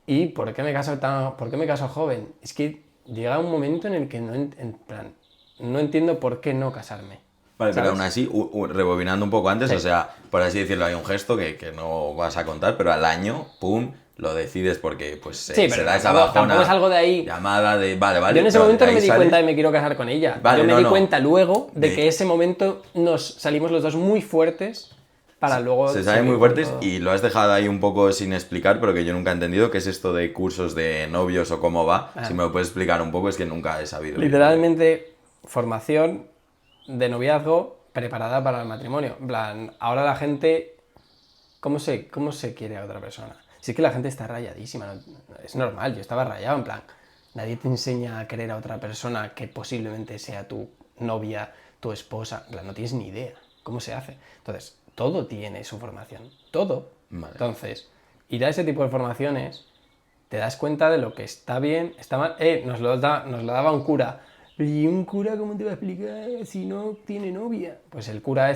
¿Y por qué me caso joven? Es que llega un momento en el que en plan, no entiendo por qué no casarme. Vale, pero ¿sabes? aún así, rebobinando un poco antes, Sí. o sea, por así decirlo, hay un gesto que no vas a contar, pero al año, pum, lo decides porque pues Sí, se pero da esa tampoco bajona es algo de ahí. llamada de, vale, Yo en ese pero momento de no me ahí di sales- cuenta de me quiero casar con ella. Vale, Yo me no, di no. cuenta luego de De- que ese momento nos salimos los dos muy fuertes para luego... Se saben seguir muy con fuertes todo. y lo has dejado ahí un poco sin explicar, pero que yo nunca he entendido qué es esto de cursos de novios o cómo va. Si me lo puedes explicar un poco, es que nunca he sabido. Literalmente, formación de noviazgo preparada para el matrimonio. En plan, ahora la gente, cómo se quiere a otra persona? Si es que la gente está rayadísima, es normal, yo estaba rayado, en plan, nadie te enseña a querer a otra persona que posiblemente sea tu novia, tu esposa, en plan, no tienes ni idea cómo se hace. Entonces, todo tiene su formación, todo. Vale. Entonces, ir a ese tipo de formaciones, te das cuenta de lo que está bien, está mal. Nos lo daba un cura. ¿Y un cura cómo te va a explicar si no tiene novia? Pues el cura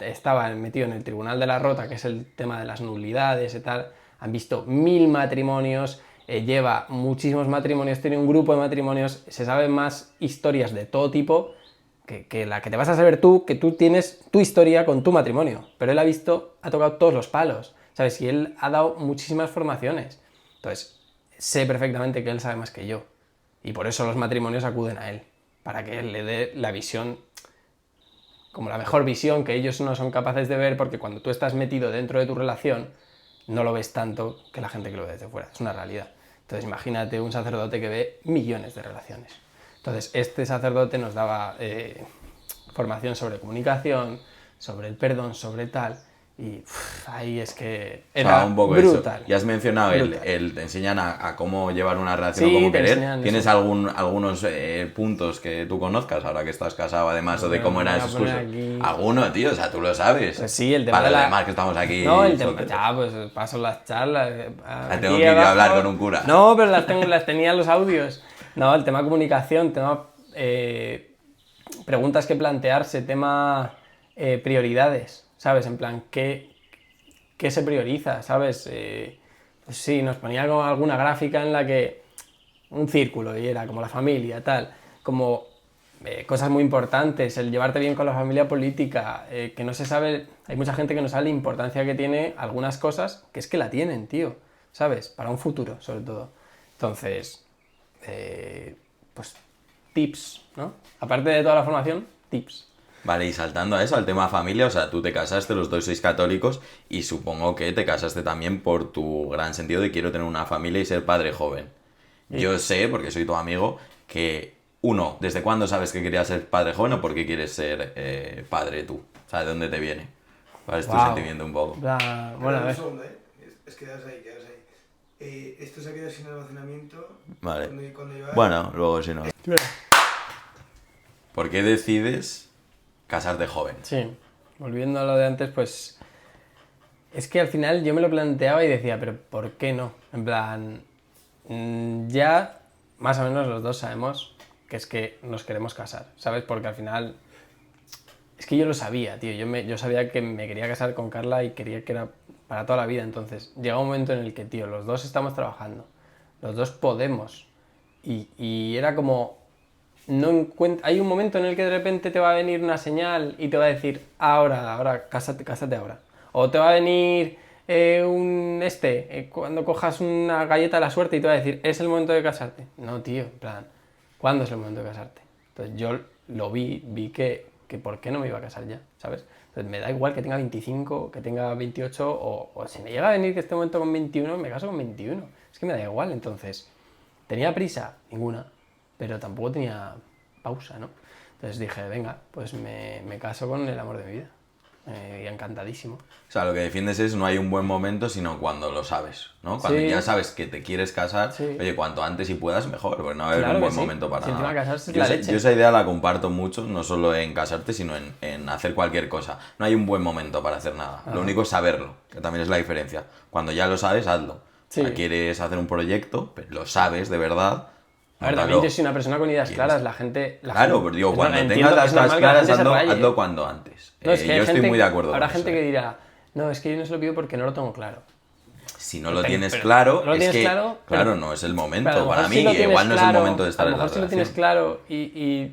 estaba metido en el Tribunal de la Rota, que es el tema de las nulidades y tal. Han visto 1000 matrimonios, lleva muchísimos matrimonios, tiene un grupo de matrimonios, se saben más historias de todo tipo que la que te vas a saber tú, que tú tienes tu historia con tu matrimonio. Pero él ha tocado todos los palos, ¿sabes? Y él ha dado muchísimas formaciones. Entonces, sé perfectamente que él sabe más que yo. Y por eso los matrimonios acuden a él, para que él le dé la visión, como la mejor visión que ellos no son capaces de ver, porque cuando tú estás metido dentro de tu relación, no lo ves tanto que la gente que lo ve desde fuera. Es una realidad. Entonces, imagínate un sacerdote que ve millones de relaciones. Entonces, este sacerdote nos daba formación sobre comunicación, sobre el perdón, sobre tal, Y ahí es que O sea, era un poco brutal. eso. Y has mencionado Brutal. te enseñan a cómo llevar una relación Sí, o cómo te querer. enseñan ¿Tienes eso. algunos puntos que tú conozcas ahora que estás casado además o de Bueno, cómo me eran voy a esos poner cursos? aquí... ¿Alguno, tío? O sea, tú lo sabes. Pues sí, el tema Para de los la... demás que estamos No, aquí el tema... solteros. Ya, pues paso las charlas. Tengo Aquí que ir yo a hablar abajo... con un cura. No, pero las tenía en los audios. No, el tema comunicación, tema... preguntas que plantearse, tema prioridades, ¿sabes? En plan, ¿qué se prioriza? ¿Sabes? Pues sí, nos ponía como alguna gráfica en la que un círculo y era como la familia, tal, como cosas muy importantes, el llevarte bien con la familia política, que no se sabe, hay mucha gente que no sabe la importancia que tiene algunas cosas, que es que la tienen, tío, ¿sabes? Para un futuro, sobre todo. Entonces, pues tips, ¿no? Aparte de toda la formación, tips. Vale, y saltando a eso, al tema familia, o sea, tú te casaste, los dos sois católicos y supongo que te casaste también por tu gran sentido de quiero tener una familia y ser padre joven. Y, Yo sé, porque soy tu amigo, que uno, ¿desde cuándo sabes que querías ser padre joven o por qué quieres ser padre tú? O sea, ¿de dónde te viene? ¿Cuál es tu wow. sentimiento un poco? Bueno, a Un ver. segundo, ¿eh? Es quedas ahí, quedas ahí. Esto se ha quedado sin almacenamiento. Vale. Cuando llevas... Bueno, luego si no. ¿Por qué decides casarte joven? Sí, volviendo a lo de antes, pues es que al final yo me lo planteaba y decía, pero ¿por qué no? En plan, ya más o menos los dos sabemos que es que nos queremos casar, ¿sabes? Porque al final, es que yo lo sabía, tío, yo sabía que me quería casar con Carla y quería que era para toda la vida, entonces llega un momento en el que, tío, los dos estamos trabajando, los dos podemos, y era como, hay un momento en el que de repente te va a venir una señal y te va a decir, ahora, cásate ahora. O te va a venir cuando cojas una galleta de la suerte y te va a decir, es el momento de casarte. No, tío, en plan, ¿cuándo es el momento de casarte? Entonces yo lo vi que ¿por qué no me iba a casar ya? ¿Sabes? Entonces me da igual que tenga 25, que tenga 28, o si me llega a venir que este momento con 21, me caso con 21. Es que me da igual, entonces. ¿Tenía prisa? Ninguna. Pero tampoco tenía pausa, ¿no? Entonces dije, venga, pues me caso con el amor de mi vida. Y encantadísimo. O sea, lo que defiendes es no hay un buen momento, sino cuando lo sabes, ¿no? Cuando Sí. ya sabes que te quieres casar, Sí. oye, cuanto antes y puedas, mejor, porque no va a haber Claro un que buen sí. momento para Si encima nada. casarse es Yo la esa- leche. yo esa idea la comparto mucho, no solo en casarte, sino en hacer cualquier cosa. No hay un buen momento para hacer nada. Lo único es saberlo, que también es la diferencia. Cuando ya lo sabes, hazlo. Sí. O sea, quieres hacer un proyecto, pero lo sabes de verdad. A ver, móntalo. también yo soy una persona con ideas ¿Quieres? claras, la gente... Claro, pero digo, es cuando normal, tengas entiendo que las es cosas normal que la claras, gente se raye. hazlo cuando antes. No, es que hay Yo estoy gente muy de acuerdo habrá con gente eso. que dirá, no, es que yo no se lo pido porque no lo tengo claro. Si no lo Pero- tienes pero- claro, no lo es tienes que, claro, claro, pero- no es el Pero a momento. lo mejor Para si mí, lo tienes igual no es el claro, momento de estar a en lo la mejor si lo tienes relación. claro y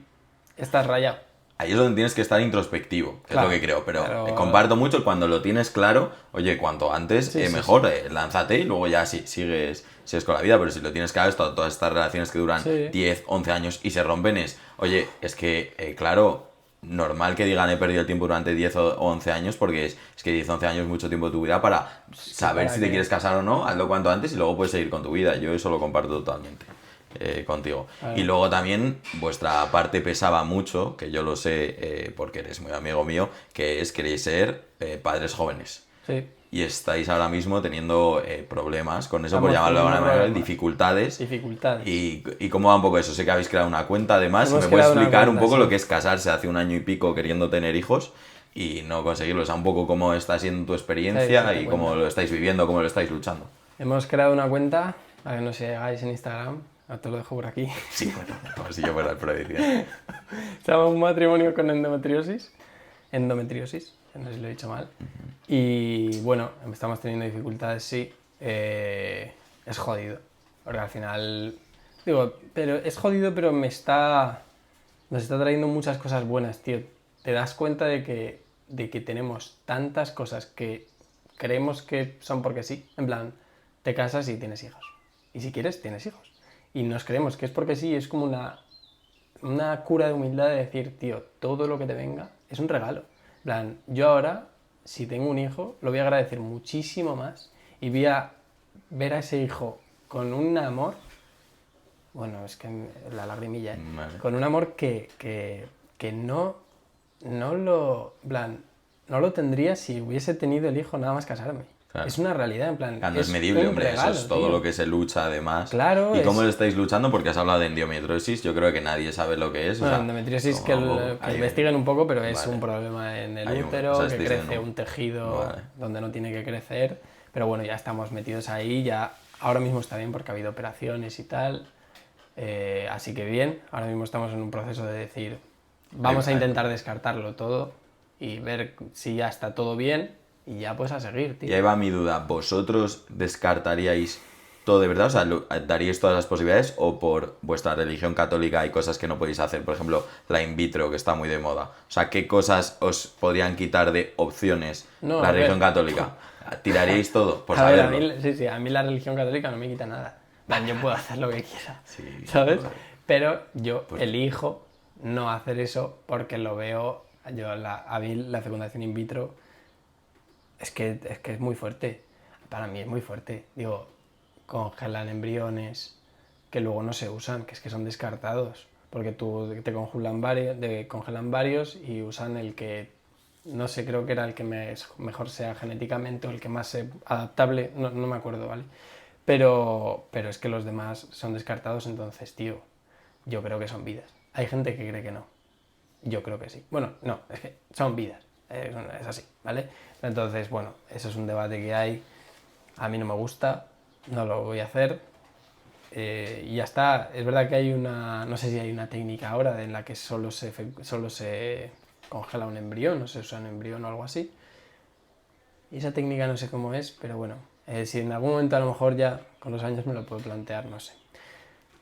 estás rayado. Ahí es donde tienes que estar introspectivo, que Claro, es lo que creo. Pero pero- comparto mucho cuando lo tienes claro, oye, cuanto antes, Sí, sí, mejor, lánzate y luego ya sigues con la vida. Pero si lo tienes claro, todas estas relaciones que duran Sí. 10, 11 años y se rompen es, oye, es que, claro, normal que digan he perdido el tiempo durante 10 o 11 años porque es que 10 o 11 años es mucho tiempo de tu vida para saber para si te que- quieres casar o no, hazlo cuanto antes y luego puedes seguir con tu vida. Yo eso lo comparto totalmente contigo. Claro. Y luego también vuestra parte pesaba mucho, que yo lo sé porque eres muy amigo mío, que es queréis ser padres jóvenes. Sí. Y estáis ahora mismo teniendo problemas con eso, por Estamos llamarlo de alguna teniendo manera, problemas. dificultades. Dificultades. ¿Y cómo va un poco eso? Sé que habéis creado una cuenta además. Si Hemos me puedes creado una explicar un cuenta, poco sí. lo que es casarse hace un año y pico queriendo tener hijos y no conseguirlo. O sea, un poco cómo está siendo tu experiencia Sí, y te cómo cuento. lo estáis viviendo, cómo lo estáis luchando. Hemos creado una cuenta, para que nos sigáis en Instagram, ahora te lo dejo por aquí. Sí, bueno, como si yo fuera el predicción. Estamos un matrimonio con endometriosis, que no sé si lo he dicho mal. Y bueno, estamos teniendo dificultades, sí. Es jodido, porque al final, digo, pero es jodido, pero nos está trayendo muchas cosas buenas, tío. Te das cuenta de que tenemos tantas cosas que creemos que son porque sí. En plan, te casas y tienes hijos. Y si quieres, tienes hijos. Y nos creemos que es porque sí, es como una cura de humildad de decir, tío, todo lo que te venga es un regalo. En plan, yo ahora, si tengo un hijo, lo voy a agradecer muchísimo más y voy a ver a ese hijo con un amor, bueno, es que la lagrimilla, Vale. con un amor que no lo, en plan, no lo tendría si hubiese tenido el hijo nada más casarme. Claro. Es una realidad, en plan. No es medible, un hombre, regalo, eso es todo tío. lo que se lucha además. Claro, ¿Y cómo es- lo estáis luchando? Porque has hablado de endometriosis, yo creo que nadie sabe lo que es. O Bueno, sea, endometriosis como- que hay- investiguen un poco, pero es Vale. un problema en el Hay útero, o sea, que estáis crece diciendo- un tejido Vale. donde no tiene que crecer. Pero bueno, ya estamos metidos ahí, ya ahora mismo está bien porque ha habido operaciones y tal. Así que bien, ahora mismo estamos en un proceso de decir, vamos a intentar descartarlo todo y ver si ya está todo bien y ya pues a seguir, Y tío. ahí va mi duda, ¿vosotros descartaríais todo de verdad? O sea, ¿daríais todas las posibilidades o por vuestra religión católica hay cosas que no podéis hacer? Por ejemplo, la in vitro, que está muy de moda. O sea, ¿qué cosas os podrían quitar de opciones No, la a ver. religión católica? ¿Tiraríais todo? Por A ver, saberlo. sí, a mí la religión católica no me quita nada. En plan, yo puedo hacer lo que quiera, Sí, ¿sabes? pues- Pero yo Pues- elijo no hacer eso porque lo veo, a mí la fecundación in vitro es que es muy fuerte. Para mí es muy fuerte. Digo, congelan embriones que luego no se usan, que es que son descartados. Porque tú te congelan varios y usan el que, no sé, creo que era el que mejor sea genéticamente o el que más sea adaptable, no me acuerdo, ¿vale? Pero es que los demás son descartados, entonces, tío, yo creo que son vidas. Hay gente que cree que no. Yo creo que sí. Bueno, no, es que son vidas. Es así, ¿vale? Entonces, bueno, eso es un debate que hay. A mí no me gusta, no lo voy a hacer. Y ya está. Es verdad que hay una... No sé si hay una técnica ahora en la que solo se congela un embrión, no se usa un embrión o algo así. Y esa técnica no sé cómo es, pero bueno. Si en algún momento a lo mejor ya con los años me lo puedo plantear, no sé.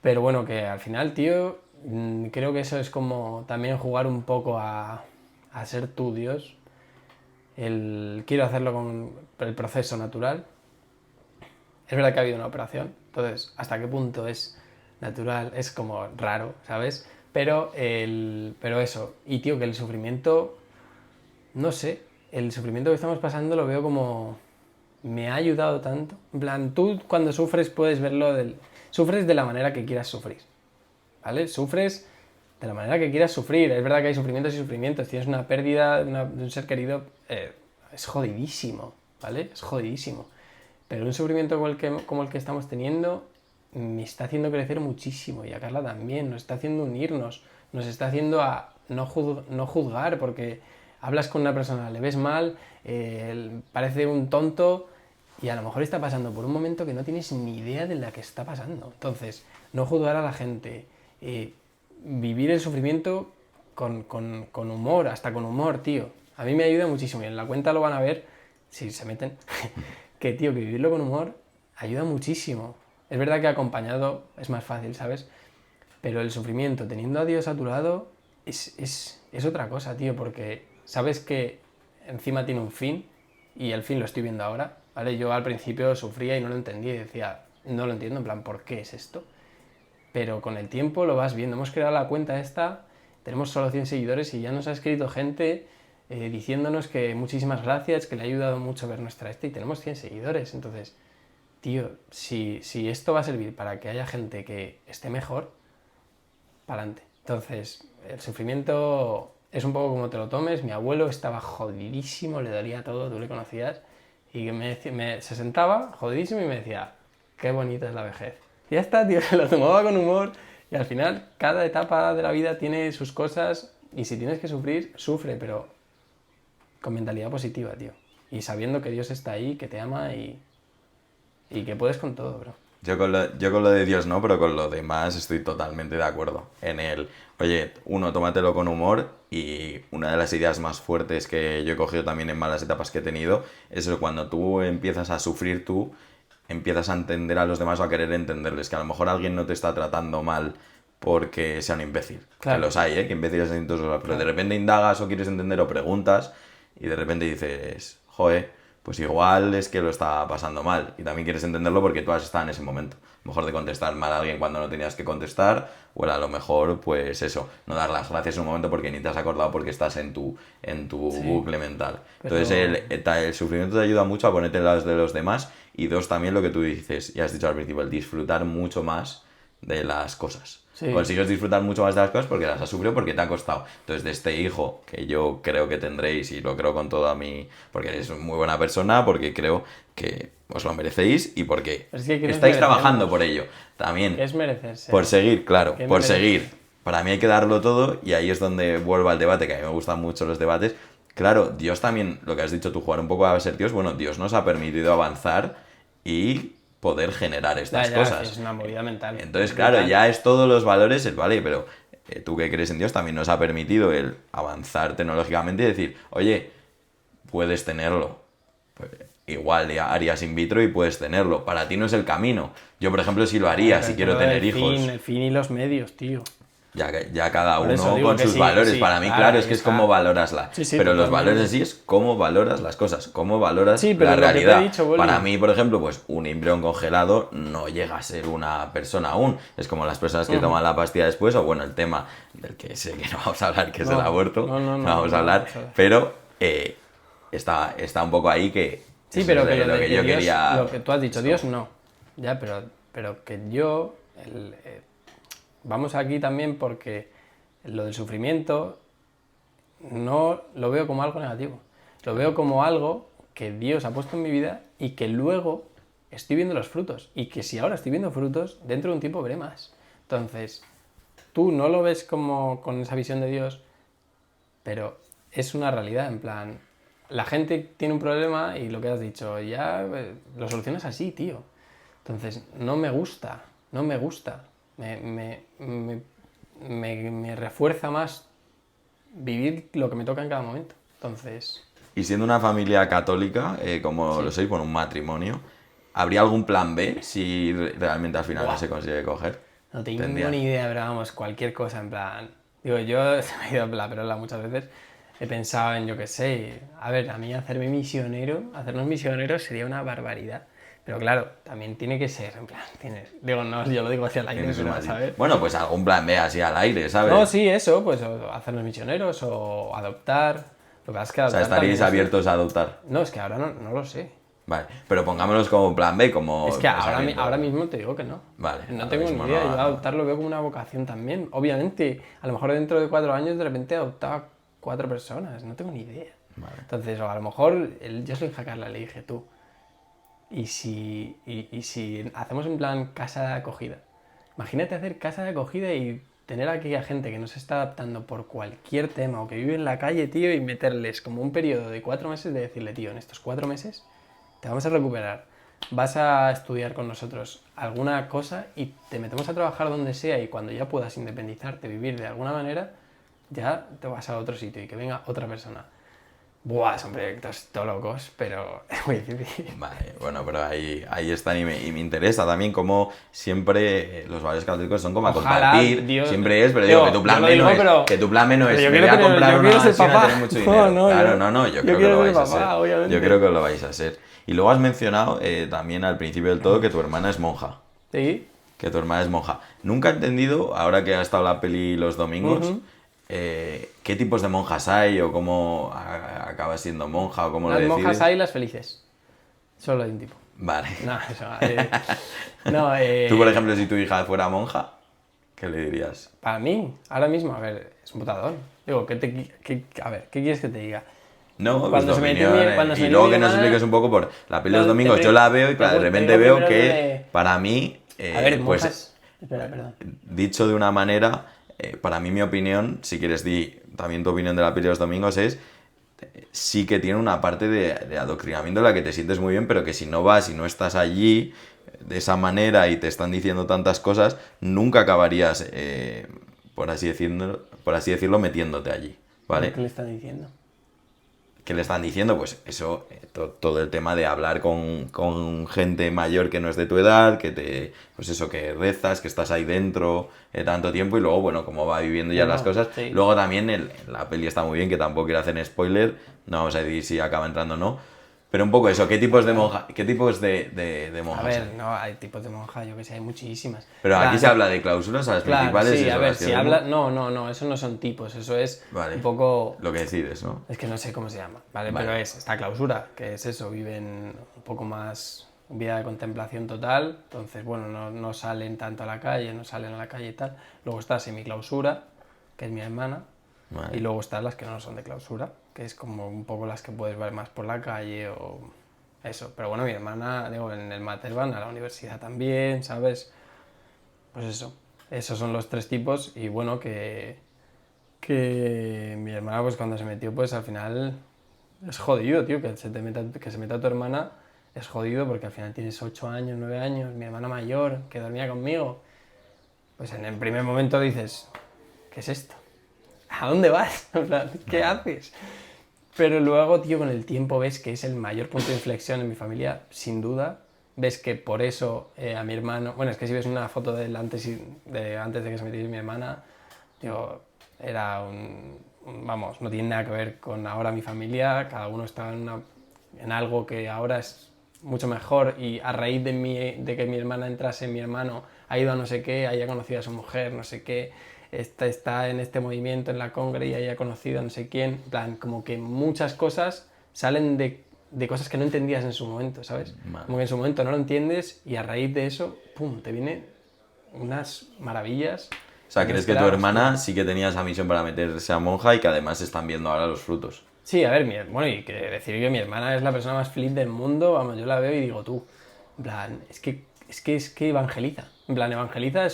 Pero bueno, que al final, tío, creo que eso es como también jugar un poco a ser tú, Dios. Quiero hacerlo con el proceso natural. Es verdad que ha habido una operación, entonces, ¿hasta qué punto es natural? Es como raro, ¿sabes? Pero eso, y tío, que el sufrimiento, no sé, el sufrimiento que estamos pasando lo veo como... Me ha ayudado tanto. En plan, tú cuando sufres puedes verlo Sufres de la manera que quieras sufrir, ¿vale? Sufres de la manera que quieras sufrir. Es verdad que hay sufrimientos y sufrimientos. Tienes una pérdida de un ser querido, es jodidísimo, ¿vale? Es jodidísimo. Pero un sufrimiento como el que estamos teniendo me está haciendo crecer muchísimo, y a Carla también. Nos está haciendo unirnos, nos está haciendo a no juzgar, porque hablas con una persona, le ves mal, parece un tonto, y a lo mejor está pasando por un momento que no tienes ni idea de la que está pasando. Entonces, no juzgar a la gente, vivir el sufrimiento con humor, hasta con humor, tío. A mí me ayuda muchísimo, y en la cuenta lo van a ver, si se meten, que, tío, que vivirlo con humor ayuda muchísimo. Es verdad que acompañado es más fácil, ¿sabes? Pero el sufrimiento, teniendo a Dios a tu lado, es otra cosa, tío, porque sabes que encima tiene un fin, y el fin lo estoy viendo ahora, ¿vale? Yo al principio sufría y no lo entendía y decía, no lo entiendo, en plan, ¿por qué es esto? Pero con el tiempo lo vas viendo. Hemos creado la cuenta esta, tenemos solo 100 seguidores y ya nos ha escrito gente diciéndonos que muchísimas gracias, que le ha ayudado mucho ver nuestra y tenemos 100 seguidores. Entonces, tío, si esto va a servir para que haya gente que esté mejor, para adelante. Entonces, el sufrimiento es un poco como te lo tomes. Mi abuelo estaba jodidísimo, le dolía todo, tú le conocías, y que se sentaba jodidísimo y me decía, qué bonita es la vejez. Y ya está, tío, lo tomaba con humor, y al final cada etapa de la vida tiene sus cosas, y si tienes que sufrir, sufre, pero con mentalidad positiva, tío. Y sabiendo que Dios está ahí, que te ama y que puedes con todo, bro. Yo con lo de Dios no, pero con lo demás estoy totalmente de acuerdo. Oye, tómatelo con humor, y una de las ideas más fuertes que yo he cogido también en malas etapas que he tenido es eso, cuando tú empiezas a sufrir, tú empiezas a entender a los demás o a querer entenderles, que a lo mejor alguien no te está tratando mal porque sea un imbécil. Claro. Que los hay, que imbéciles hay en todos lados, pero de repente indagas o quieres entender o preguntas y de repente dices, joder, pues igual es que lo está pasando mal, y también quieres entenderlo porque tú has estado en ese momento. A lo mejor de contestar mal a alguien cuando no tenías que contestar, o a lo mejor, pues eso, no dar las gracias en un momento porque ni te has acordado porque estás en tu Sí. bucle mental. Pero- Entonces el sufrimiento te ayuda mucho a ponerte en las de los demás, y dos, también lo que tú dices, ya has dicho al principio, el disfrutar mucho más de las cosas. Sí. Consigues disfrutar mucho más de las cosas porque las has sufrido, porque te ha costado. Entonces, de este hijo que yo creo que tendréis, y lo creo con toda mi... porque eres muy buena persona, porque creo que os lo merecéis y porque Pero es que ¿qué nos estáis trabajando merecemos? por ello. También, ¿Qué es merecerse? por seguir, claro, ¿Qué por merece? seguir. Para mí hay que darlo todo y ahí es donde vuelvo al debate, que a mí me gustan mucho los debates. Claro, Dios también, lo que has dicho tú, jugar un poco a ser Dios, bueno, Dios nos ha permitido avanzar y poder generar estas Ya, cosas. es una movida mental. Entonces, claro, Brutal. ya es todos los valores, el vale, pero tú que crees en Dios también nos ha permitido el avanzar tecnológicamente y decir, oye, puedes tenerlo. Pues, igual ya harías in vitro y puedes tenerlo. Para ti no es el camino. Yo, por ejemplo, sí lo haría si quiero tener hijos. El fin y los medios, tío. Ya cada Por eso uno digo con que sus sí, valores. sí, Para mí, claro, claro, es ahí que es está. cómo valorasla. Sí, sí, pero los totalmente. valores en sí es cómo valoras las cosas, cómo valoras Sí, pero la lo que te he realidad. dicho, Boli. Para mí, por ejemplo, pues un embrión congelado no llega a ser una persona aún. Es como las personas que toman la pastilla después, o bueno, el tema del que sé que no vamos a hablar, que es el No, aborto. no vamos a hablar. Pero está un poco ahí que... Sí, eso pero es que lo lo de que que yo Dios, quería... lo que tú has dicho, Dios no. Ya, pero que yo, vamos aquí también porque lo del sufrimiento no lo veo como algo negativo. Lo veo como algo que Dios ha puesto en mi vida y que luego estoy viendo los frutos. Y que si ahora estoy viendo frutos, dentro de un tiempo veré más. Entonces, tú no lo ves como con esa visión de Dios, pero es una realidad, en plan, la gente tiene un problema y lo que has dicho, ya lo solucionas así, tío. Entonces, no me gusta. Me refuerza más vivir lo que me toca en cada momento. Entonces, Y siendo una familia católica, como lo sois, bueno, un matrimonio, ¿habría algún plan B si realmente al final no Buah. se consigue coger? no tengo Tendría. ni idea, pero vamos, cualquier cosa, en plan... Digo, yo se me ha ido la perola muchas veces. He pensado en, yo qué sé, a ver, a mí hacernos misioneros sería una barbaridad. Pero claro, también tiene que ser, en plan, digo, no, yo lo digo hacia el aire, Tienes un pero, matiz. ¿sabes? Bueno, pues algún plan B así al aire, ¿sabes? No, sí, eso, pues o hacernos misioneros o adoptar. Lo que pasa es que O sea, adoptar estaríais también abiertos a adoptar. No, es que ahora no lo sé. Vale, pero pongámonos como plan B, como... Es que pensamiento. ahora mismo te digo que no. Vale, No ahora tengo ni mismo idea. no, Yo no. adoptar lo veo como una vocación también. Obviamente, a lo mejor dentro de 4 años de repente adoptaba 4 personas. No tengo ni idea. Vale. Entonces, o a lo mejor yo soy Jacarla, le dije tú. Y si hacemos en plan casa de acogida. Imagínate hacer casa de acogida y tener aquí a gente que no se está adaptando por cualquier tema o que vive en la calle, tío, y meterles como un periodo de 4 meses de decirle, tío, en estos 4 meses te vamos a recuperar, vas a estudiar con nosotros alguna cosa y te metemos a trabajar donde sea y cuando ya puedas independizarte, vivir de alguna manera, ya te vas a otro sitio y que venga otra persona. Buah, son proyectos todo locos, pero es muy difícil. Vale, bueno, pero ahí están y me interesa también como siempre los valores católicos son como a Ojalá, compartir, Dios- siempre es, pero Digo, digo, que tu plan yo lo B no digo, es, pero- que tu plan B no pero es, yo me quiero voy a tener- comprar yo una quiero ser mansión a papá. tener mucho No, dinero. no, Claro, yo- no, yo yo creo que quiero lo ser vais a papá, ser. obviamente. Yo creo que lo vais a ser. Y luego has mencionado también al principio del todo que tu hermana es monja. Sí, Que tu hermana es monja. Nunca he entendido, ahora que ha estado la peli los domingos, qué tipos de monjas hay o cómo acabas siendo monja o cómo las lo decides. monjas hay las felices. Solo hay un tipo. Vale. No, no, Tú, por ejemplo, si tu hija fuera monja, ¿qué le dirías? para mí, ahora mismo, a ver, es un putadón. Digo, a ver, ¿qué quieres que te diga? No, pues Cuando tu se metió opinión, cuando se y metió luego mi que nos hermana- expliques un poco por la peli los No, domingos, te yo la veo y te claro, de te repente digo veo primero que de- para mí, A ver, pues monjas... Espera, perdón. dicho de una manera, para mí mi opinión, si quieres di también tu opinión de la peli los domingos, es sí que tiene una parte de adoctrinamiento en la que te sientes muy bien, pero que si no vas y no estás allí de esa manera y te están diciendo tantas cosas, nunca acabarías, por así decirlo, metiéndote allí, ¿vale? ¿Qué le están diciendo? ¿Qué le están diciendo? Pues eso, todo el tema de hablar con gente mayor que no es de tu edad, pues eso, que rezas, que estás ahí dentro tanto tiempo y luego, bueno, cómo va viviendo ya No, las cosas. sí. Luego también la peli está muy bien, que tampoco quiero hacer spoiler, no vamos a decir si acaba entrando o no, pero un poco eso, ¿qué tipos de monjas, qué tipos de monjas A ver, hay? no, hay tipos de monja, yo que sé, hay muchísimas. Pero aquí Claro, se habla de cláusulas, a las claro, principales. sí, eso, a ver, las que si vemos. habla... No, eso no son tipos, eso es Vale. un poco... Lo que decides, ¿no? Es que no sé cómo se llama, ¿vale? Vale. Pero está clausura, que es eso, viven un poco más vida de contemplación total, entonces, bueno, no salen tanto a la calle, no salen a la calle y tal. Luego está semiclausura, que es mi hermana, Vale. y luego están las que no son de clausura, que es como un poco las que puedes ver más por la calle o eso. Pero bueno, mi hermana, digo, en el máter van a la universidad también, ¿sabes? Pues eso, esos son los 3 tipos y bueno, que mi hermana pues cuando se metió pues al final es jodido, tío, que se meta tu hermana es jodido porque al final tienes 8 años, 9 años, mi hermana mayor que dormía conmigo, pues en el primer momento dices, ¿qué es esto? ¿A dónde vas? En plan, ¿qué haces? Pero luego, tío, con el tiempo ves que es el mayor punto de inflexión en mi familia, sin duda. Ves que por eso a mi hermano... Bueno, es que si ves una foto de él antes de que se metiese mi hermana, tío, era vamos, no tiene nada que ver con ahora mi familia. Cada uno está en algo que ahora es mucho mejor y a raíz de que mi hermana entrase, mi hermano ha ido a no sé qué, haya conocido a su mujer, no sé qué, está en este movimiento en la Congre y haya conocido a no sé quién, en plan, como que muchas cosas salen de cosas que no entendías en su momento, ¿sabes? Vale. Como que en su momento no lo entiendes y a raíz de eso, pum, te vienen unas maravillas. O sea, ¿crees que tu inesperadas, hermana tío. sí que tenía esa misión para meterse a monja y que además están viendo ahora los frutos? Sí, a ver, bueno, y que decir que mi hermana es la persona más flip del mundo, vamos, yo la veo y digo, tú, en plan, es que evangeliza. En plan, evangeliza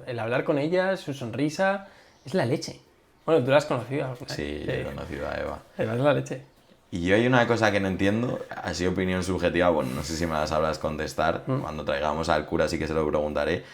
el hablar con ella, su sonrisa, es la leche. Bueno, tú la has conocido al final. Sí, yo he conocido a Eva. Eva es la leche. Y yo hay una cosa que no entiendo, así opinión subjetiva, bueno, no sé si me la sabrás contestar, cuando traigamos al cura sí que se lo preguntaré,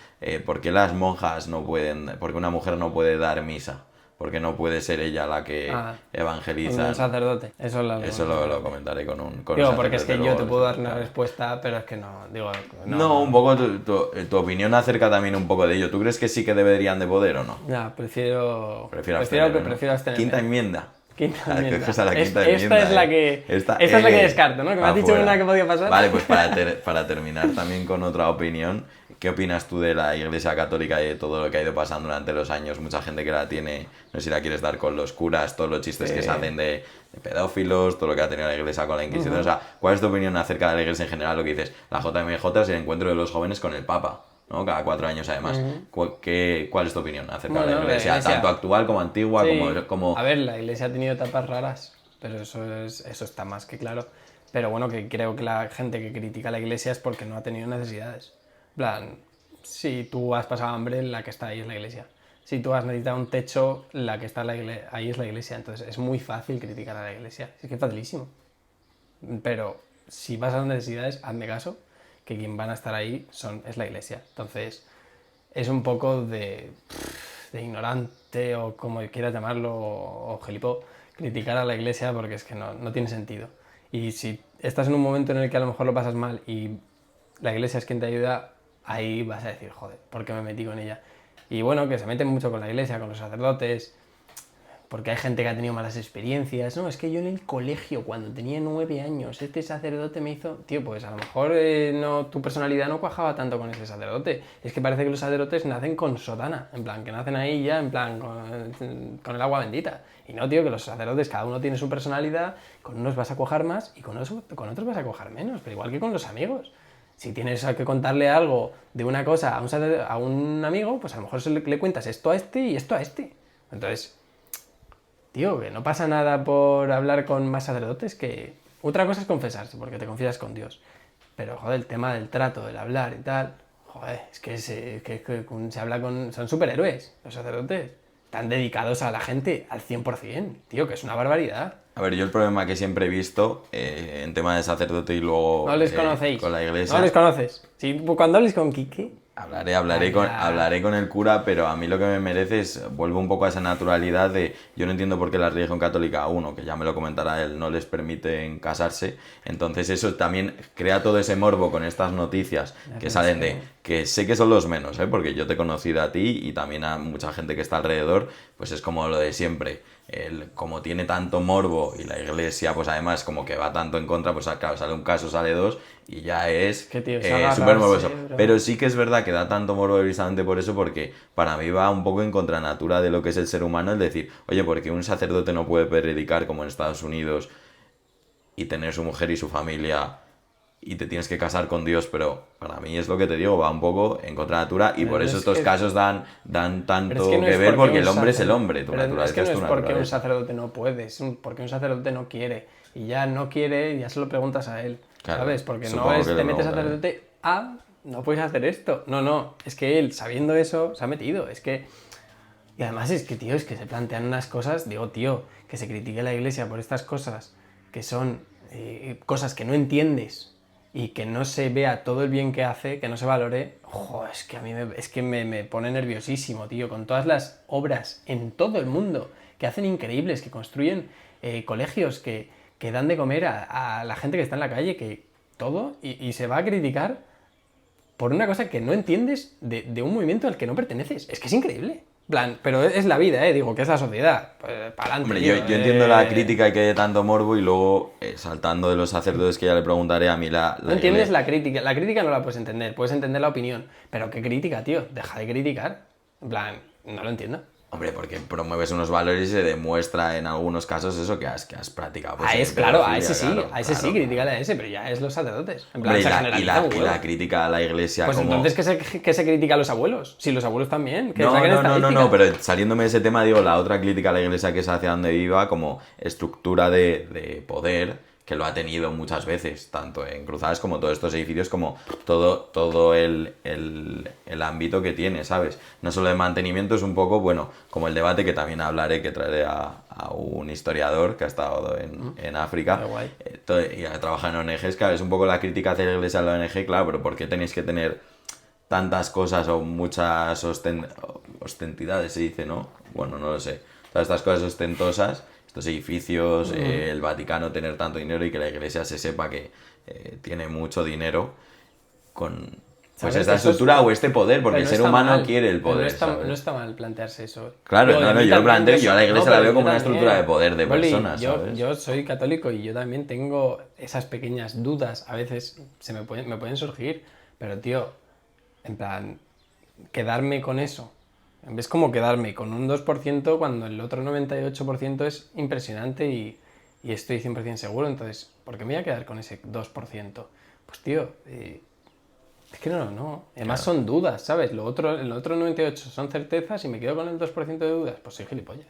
¿por qué las monjas no pueden, por qué una mujer no puede dar misa? ¿Por qué no puede ser ella la que evangeliza? Un sacerdote. Eso Lo comentaré con un digo, porque es que sacerdote yo te luego, puedo dar una claro. respuesta, pero es que no, digo, No, un poco tu opinión acerca también un poco de ello. ¿Tú crees que sí que deberían de poder o no? Ya, prefiero Abstenerme, ¿no? abstenerme. Quinta enmienda. Quinta Ah, enmienda. que es la quinta Esta enmienda, es la que, esta es la que descarto, ¿no? Que me has dicho afuera. una que podía pasar. Vale, pues para terminar también con otra opinión, ¿qué opinas tú de la Iglesia Católica y de todo lo que ha ido pasando durante los años? Mucha gente que la tiene, no sé si la quieres dar con los curas, todos los chistes que se hacen de pedófilos, todo lo que ha tenido la Iglesia con la Inquisición. O sea, ¿cuál es tu opinión acerca de la Iglesia en general? Lo que dices, la JMJ es el encuentro de los jóvenes con el Papa, ¿no? Cada 4 años además. ¿Cuál es tu opinión acerca de la Iglesia? Tanto actual como antigua, Sí. como... A ver, la Iglesia ha tenido etapas raras, pero eso está más que claro. Pero bueno, que creo que la gente que critica a la Iglesia es porque no ha tenido necesidades. En plan, si tú has pasado hambre, la que está ahí es la Iglesia. Si tú has necesitado un techo, la que está ahí es la Iglesia. Entonces es muy fácil criticar a la Iglesia. Es que es facilísimo. Pero si vas a las necesidades, hazme caso, que quien van a estar ahí es la Iglesia. Entonces es un poco de ignorante o como quieras llamarlo o gilipó criticar a la Iglesia porque es que no tiene sentido. Y si estás en un momento en el que a lo mejor lo pasas mal y la Iglesia es quien te ayuda, ahí vas a decir, joder, ¿por qué me metí con ella? Y bueno, que se meten mucho con la Iglesia, con los sacerdotes, porque hay gente que ha tenido malas experiencias. No, es que yo en el colegio, cuando tenía 9 años, este sacerdote me hizo... Tío, pues a lo mejor tu personalidad no cuajaba tanto con ese sacerdote. Es que parece que los sacerdotes nacen con sotana, en plan, que nacen ahí ya, en plan, con el agua bendita. Y no, tío, que los sacerdotes, cada uno tiene su personalidad, con unos vas a cuajar más y con otros vas a cuajar menos, pero igual que con los amigos. Si tienes que contarle algo de una cosa a un amigo, pues a lo mejor le cuentas esto a este y esto a este. Entonces... Tío, que no pasa nada por hablar con más sacerdotes, que otra cosa es confesarse, porque te confiesas con Dios. Pero, joder, el tema del trato, del hablar y tal, joder, es que se habla con... Son superhéroes, los sacerdotes. Están dedicados a la gente al 100%, tío, que es una barbaridad. A ver, yo el problema que siempre he visto en tema de sacerdote y luego No les conocéis. con la Iglesia... No les conoces. Si, cuando hables con Quique... Hablaré con el cura, pero a mí lo que me merece es, vuelvo un poco a esa naturalidad de, yo no entiendo por qué la religión católica, uno, que ya me lo comentará él, no les permiten casarse, entonces eso también crea todo ese morbo con estas noticias que salen de, que sé que son los menos, porque yo te he conocido a ti y también a mucha gente que está alrededor, pues es como lo de siempre. Como tiene tanto morbo y la Iglesia pues además como que va tanto en contra, pues claro, sale un caso, sale dos y ya es súper morboso. Pero sí que es verdad que da tanto morbo precisamente por eso, porque para mí va un poco en contranatura de lo que es el ser humano, el decir, oye, porque un sacerdote no puede predicar como en Estados Unidos y tener su mujer y su familia y te tienes que casar con Dios, pero para mí es lo que te digo, va un poco en contra de la natura y Pero por no eso es estos que- casos dan tanto Pero es que no que es ver porque un el hombre es el sacer- hombre, tu pero es naturaleza que es no tu es porque un naturaleza. sacerdote no puede, porque un sacerdote no quiere. Y ya no quiere, ya se lo preguntas a él, Claro, ¿sabes? Porque no supongo es, que le te metes preguntaré. sacerdote, no puedes hacer esto. No, es que él, sabiendo eso, se ha metido. Es que... Y además es que, tío, es que se plantean unas cosas, digo, tío, que se critique la iglesia por estas cosas, que son cosas que no entiendes y que no se vea todo el bien que hace, que no se valore, ojo, es que a mí me pone nerviosísimo, tío, con todas las obras en todo el mundo que hacen increíbles, que construyen colegios, que dan de comer a la gente que está en la calle, que todo, y se va a criticar por una cosa que no entiendes de un movimiento al que no perteneces. Es que es increíble. Plan, pero es la vida, digo, que es la sociedad. Pues, para adelante. Hombre, tío, yo entiendo la crítica y que hay tanto morbo y luego, saltando de los sacerdotes que ya le preguntaré, a mí No entiendes la crítica. La crítica no la puedes entender la opinión. Pero ¿qué crítica, tío? Deja de criticar. En plan, no lo entiendo. Hombre, porque promueves unos valores y se demuestra en algunos casos eso que has practicado. Pues, Claro, a pedofilia, ese sí, claro, a ese sí, claro. critícale a ese, pero ya es los sacerdotes. En plan, Hombre, se generaliza un y huevo. la crítica a la iglesia Pues como... entonces que se critica a los abuelos. Si los abuelos también, que No, saquen no, estadísticas. pero saliéndome de ese tema, digo, la otra crítica a la iglesia que es hacia donde iba como estructura de poder, que lo ha tenido muchas veces, tanto en Cruzadas como todos estos edificios, como todo el ámbito que tiene, ¿sabes? No solo de mantenimiento, es un poco, bueno, como el debate que también hablaré, que traeré a un historiador que ha estado en África Qué guay. y ha trabajado en ONGs, claro, es un poco la crítica hacia la iglesia de la ONG, claro, pero ¿por qué tenéis que tener tantas cosas o muchas ostentidades, se dice, ¿no? Bueno, no lo sé. Todas estas cosas ostentosas, estos edificios, el Vaticano tener tanto dinero y que la iglesia se sepa que tiene mucho dinero con pues ¿Sabes? esta Eso es- estructura o este poder, porque Pero el no ser está humano mal, quiere el pero poder, ¿sabes? no está mal plantearse eso. Claro, Digo, no, a mí yo lo también, planteo, yo a la iglesia pero la veo yo como una también. estructura de poder de Boli, personas, ¿sabes? yo soy católico y yo también tengo esas pequeñas dudas, a veces me pueden surgir, pero tío, en plan, quedarme con eso. Es como quedarme con un 2% cuando el otro 98% es impresionante y estoy 100% seguro. Entonces, ¿por qué me voy a quedar con ese 2%? Pues tío, es que no. Además son dudas, ¿sabes? El otro 98% son certezas y me quedo con el 2% de dudas. Pues soy gilipollas.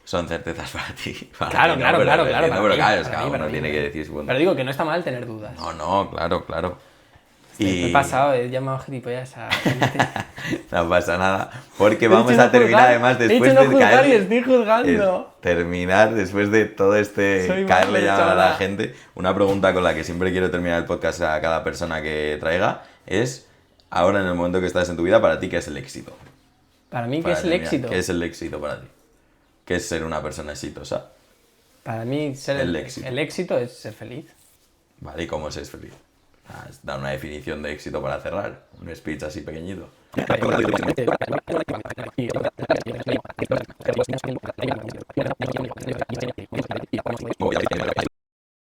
Son certezas para ti. Para Claro, mí, claro, pero claro, entiendo, claro, para pero mí, claro, para cada mí, uno para mí, tiene para que mí. decir, bueno, Pero digo que no está mal tener dudas. no, claro. Me he pasado, he llamado gilipollas a gente. No pasa nada, porque He vamos dicho a no terminar juzgar, además he después dicho no de juzgar caerle, y estoy juzgando. terminar después de todo este Soy caerle malo, ya a la chavala. gente. Una pregunta con la que siempre quiero terminar el podcast a cada persona que traiga es, ahora en el momento que estás en tu vida, para ti, ¿qué es el éxito? Para mí, ¿qué Para es el terminar, éxito? ¿Qué es el éxito para ti? ¿Qué es ser una persona exitosa? Para mí, El éxito. el éxito es ser feliz. Vale, ¿y cómo es ser feliz? Da una definición de éxito para cerrar, un speech así pequeñito.